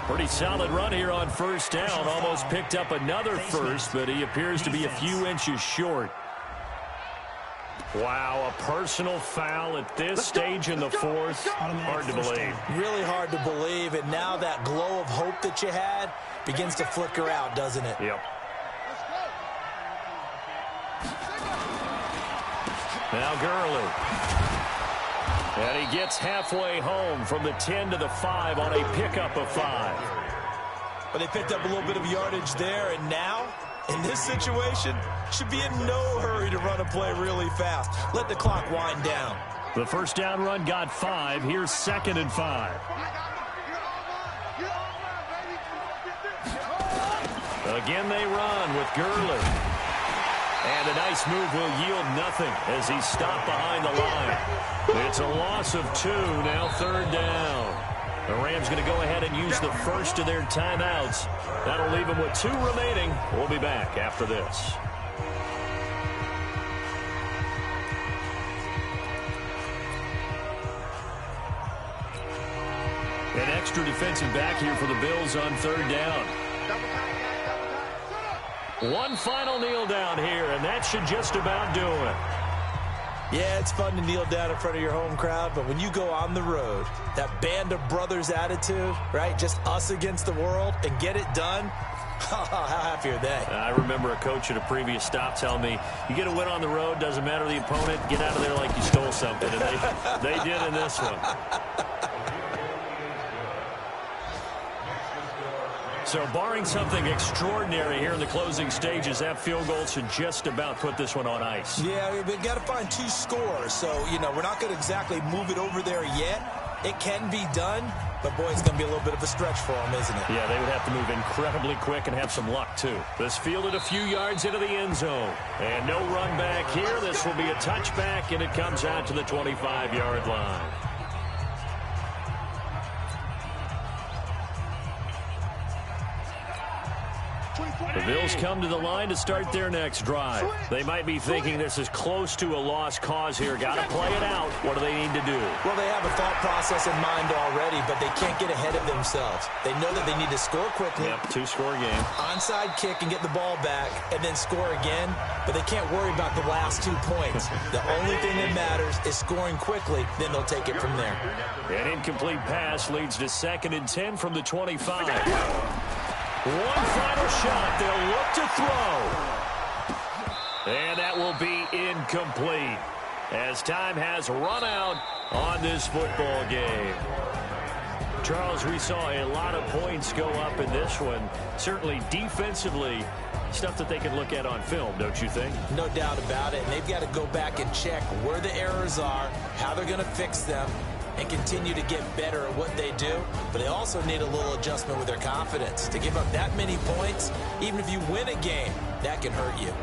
Pretty solid run here on 1st down. Almost picked up another first, but he appears to be a few inches short. Wow, a personal foul at this stage in the 4th. Hard to believe. Really hard to believe, and now that glow of hope that you had begins to flicker out, doesn't it? Yep. Now Gurley. And he gets halfway home from the 10 to the 5 on a pickup of 5. But they picked up a little bit of yardage there, and now, in this situation, should be in no hurry to run a play really fast. Let the clock wind down. The first down run got 5. Here's 2nd and 5. Again they run with Gurley. And a nice move will yield nothing as he's stopped behind the line. It's a loss of 2, now 3rd down. The Rams going to go ahead and use the first of their timeouts. That'll leave them with 2 remaining. We'll be back after this. An extra defensive back here for the Bills on 3rd down. One final kneel down here, and that should just about do it. Yeah, it's fun to kneel down in front of your home crowd, but when you go on the road, that band of brothers attitude, right, just us against the world, and get it done, how happy are they? I remember a coach at a previous stop telling me, you get a win on the road, doesn't matter the opponent, get out of there like you stole something, and they did in this one. So barring something extraordinary here in the closing stages, that field goal should just about put this one on ice. Yeah, we've got to find 2 scores. So, we're not going to exactly move it over there yet. It can be done, but, boy, it's going to be a little bit of a stretch for them, isn't it? Yeah, they would have to move incredibly quick and have some luck, too. This fielded a few yards into the end zone. And no run back here. This will be a touchback, and it comes out to the 25-yard line. The Bills come to the line to start their next drive. They might be thinking this is close to a lost cause here. Got to play it out. What do they need to do? Well, they have a thought process in mind already, but they can't get ahead of themselves. They know that they need to score quickly. Yep, 2-score game. Onside kick and get the ball back and then score again, but they can't worry about the last 2 points. The only thing that matters is scoring quickly, then they'll take it from there. An incomplete pass leads to 2nd and 10 from the 25. One final shot. They'll look to throw. And that will be incomplete as time has run out on this football game. Charles, we saw a lot of points go up in this one. Certainly defensively, stuff that they can look at on film, don't you think? No doubt about it. And they've got to go back and check where the errors are, how they're going to fix them, and continue to get better at what they do. But they also need a little adjustment with their confidence. To give up that many points, even if you win a game, that can hurt you.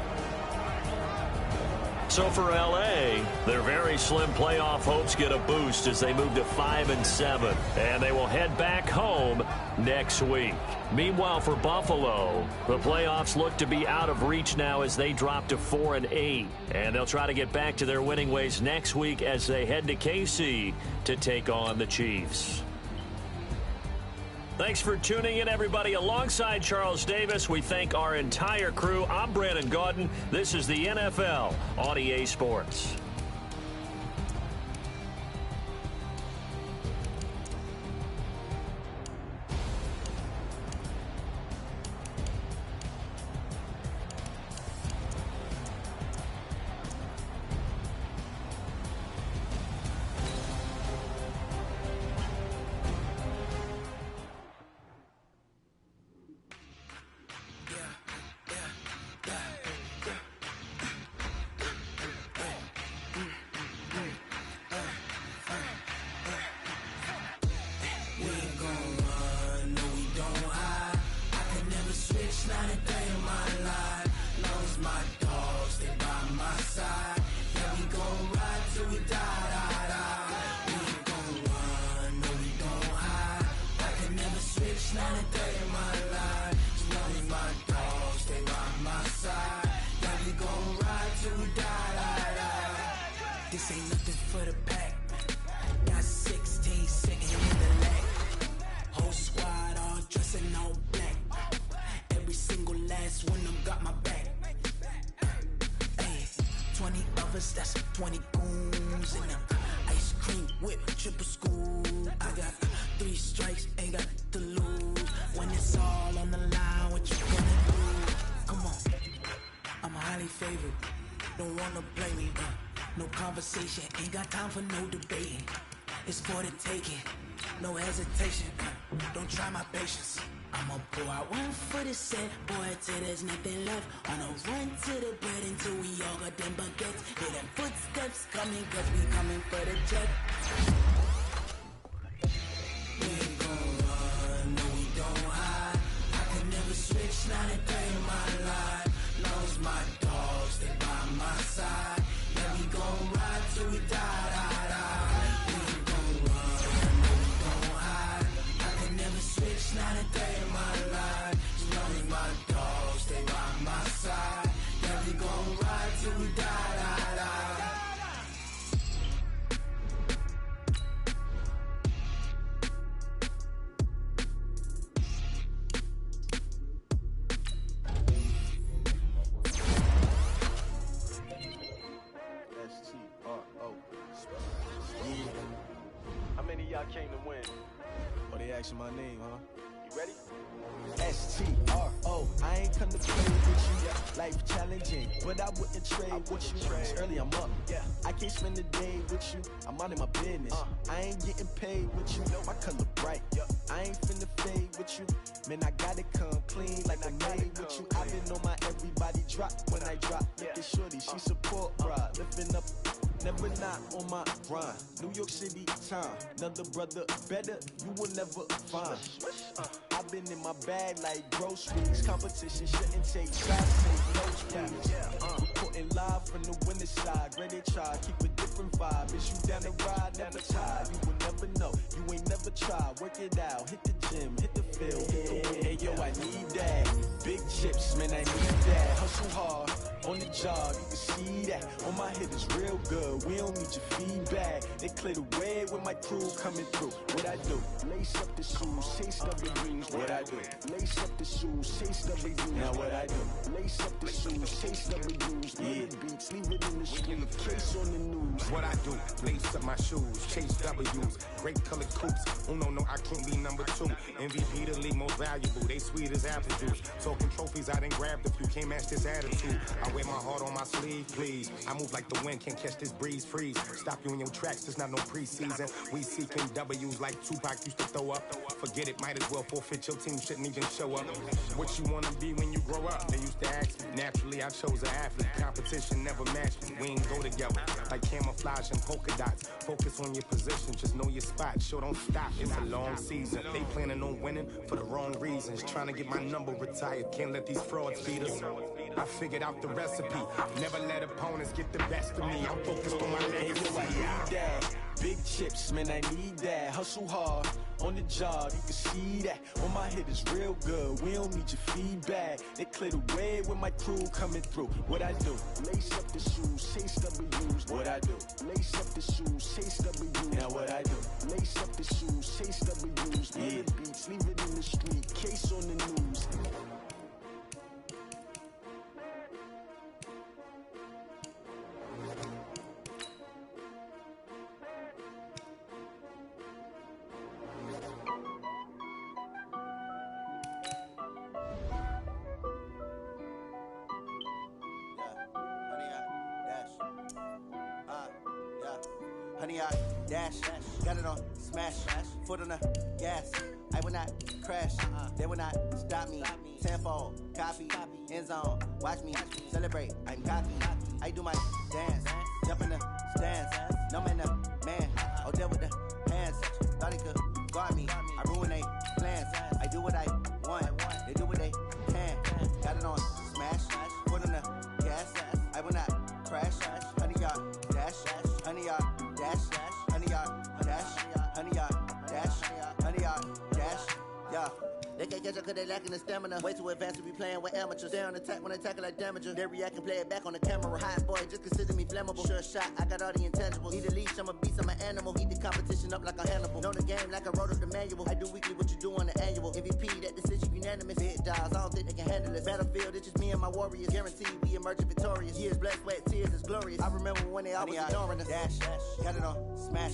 So for L.A., their very slim playoff hopes get a boost as they move to 5-7, and they will head back home next week. Meanwhile, for Buffalo, the playoffs look to be out of reach now as they drop to 4-8, and they'll try to get back to their winning ways next week as they head to KC to take on the Chiefs. Thanks for tuning in, everybody. Alongside Charles Davis, we thank our entire crew. I'm Brandon Gaudin. This is the NFL on EA Sports. This ain't nothing for the pack. Got 16 sitting in the leg. Whole squad all dressed in all black. Every single last one of them got my back. Hey, 20 of us, that's 20 goons in them. Ice cream whip, triple scoop. I got 3 strikes, ain't got to lose. When it's all on the line, what you gonna do? Come on, I'm highly favored. Don't wanna play me, no conversation, ain't got time for no debating. it's for the taking. No hesitation, don't try my patience. I'ma pour out one for the set, boy, till there's nothing left. On a run to the bread until we all got them baguettes. Hear them footsteps coming, cause we coming for the jet. We ain't gon' run, no we don't hide. I can never switch, not a day in my life. Long as my dogs stay by my side. Yeah, we gon' ride till we die, die, die. We ain't gon' run, no we don't hide. I can never switch, not a day in my life. As long as my dogs stay by my side. Yeah, we gon' ride till we die, die, die. How many of y'all came to win? Oh, they asking my name, huh? You ready? S-T-R-O, I ain't come to play with you. Life challenging, but I wouldn't trade with you. It's early, I'm up. Yeah, I can't spend the day with you. I'm out of my business. I ain't getting paid with you. My color bright. I ain't finna fade with you. Man, I gotta come clean like I made with you. I've been on my everybody drop when I drop. Look at shorty, she support, bruh. Lifting up. Never not on my grind. New York City time. Another brother better, you will never find. I've been in my bag like groceries. Competition shouldn't take shots, take notes, please. Reporting live from the winter side. Ready to try, keep a different vibe. Is you down the ride, never tired. You will never know, you ain't never tried. Work it out, hit the gym, hit the field. Hey yo, I need that. Big chips, man, I need that. Hustle hard, on the job, you can see that. On my head is real good, we don't need your feedback. They clear the way with my crew coming through. What I do? Lace up the shoes, chase W's. What I do? Lace up the shoes, chase W's. Now what I do? Lace up the shoes, chase W's. Yeah, beats, leave it in the street, case on the news. What I do? Lace up my shoes, chase W's. Great colored coops. Oh no, I can't be number 2. MVP the league most valuable. They sweet as apple juice. Talking trophies, I didn't grab the few. Can't match this attitude. I wear my heart on my sleeve, please. I move like the wind, can't catch this breeze. Freeze. Stop you in your tracks, there's not no preseason. We seeking W's like Tupac used to throw up. Forget it, might as well forfeit. Your team shouldn't even show up. What you wanna be when you grow up? They used to ask me. Naturally, I chose an athlete. Competition never matched me. We ain't go together. Like camouflage and polka dots. Focus on your position, just know your spot. Sure, don't stop. It's a long season. They planning on winning for the wrong reasons. Trying to get my number retired. Can't let these frauds beat us. I figured out the recipe. Never let opponents get the best of me. I'm focused on my legacy. I need that. Big chips, man, I need that. Hustle hard, on the job, you can see that. On my head is real good, we don't need your feedback. They clear the way with my crew coming through. What I do? Lace up the shoes, chase W's. What I do? Lace up the shoes, chase W's. Now what I do? Lace up the shoes, chase W's. Yeah, beats, leave it in the street, case on the news. Honey, I dash, got it on smash, foot on the gas. I will not crash, they will not stop me. Tenfold, copy, end zone, watch me celebrate. I'm cocky, I do my dance, jump in the stands. No man, the man, oh there with the hands. Thought he could guard me, I ruin they plans. I do what I want, they do what they can. Got it on smash, foot on the gas. I will not crash, honey, y'all dash, honey, y'all dash, honey, y'all dash, honey, y'all dash, honey, y'all dash, yeah. They can't catch up cause they lacking the stamina. Way too advanced to be playing with amateurs. They on attack when they tackle like damager. They react and play it back on the camera. Hot boy, just consider me flammable. Sure shot, I got all the intangibles. Need a leash, I'm a beast, I'm an animal. Heat the competition up like a Hannibal. Know the game like I wrote up the manual. I do weekly what you do on the annual. MVP, that decision unanimous. Hit dials, I don't think they can handle it. Battlefield, it's just me and my warriors. Guaranteed we emerging victorious. Years, blood, sweat, tears, it's glorious. I remember when they always ignoring us. Dash, got it on smash,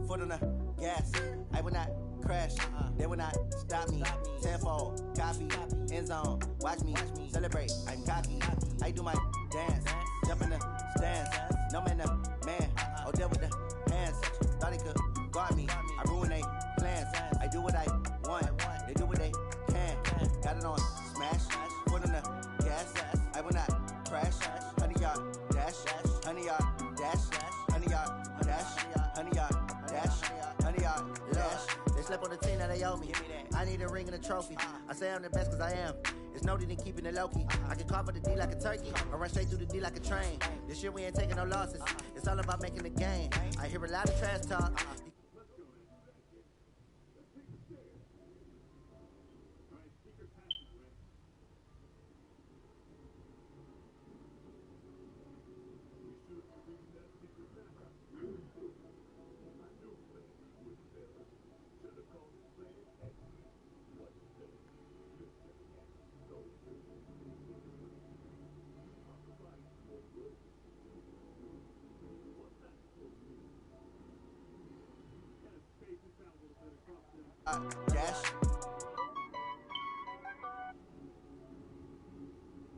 foot on the gas. I will not crash, they will not stop me. Tenfold, copy, end zone, watch me celebrate. I'm cocky, I do my dance, jump in the stands. No man, the man, oh there with the hands. thought they could guard me. I ruin they plans. I do what I want. They do what they can. Got it on smash. Foot on the gas. I will not crash. 100-yard dash. 100-yard dash. 100-yard dash. 100-yard dash. 100-yard dash. They slept on the team that they owe me. I need a ring and a trophy. I say I'm the best cause I am. It's noted in keeping it low-key. I can carve for the D like a turkey. I run straight through the D like a train. This year we ain't taking no losses. It's all about making the game. I hear a lot of trash talk. Dash.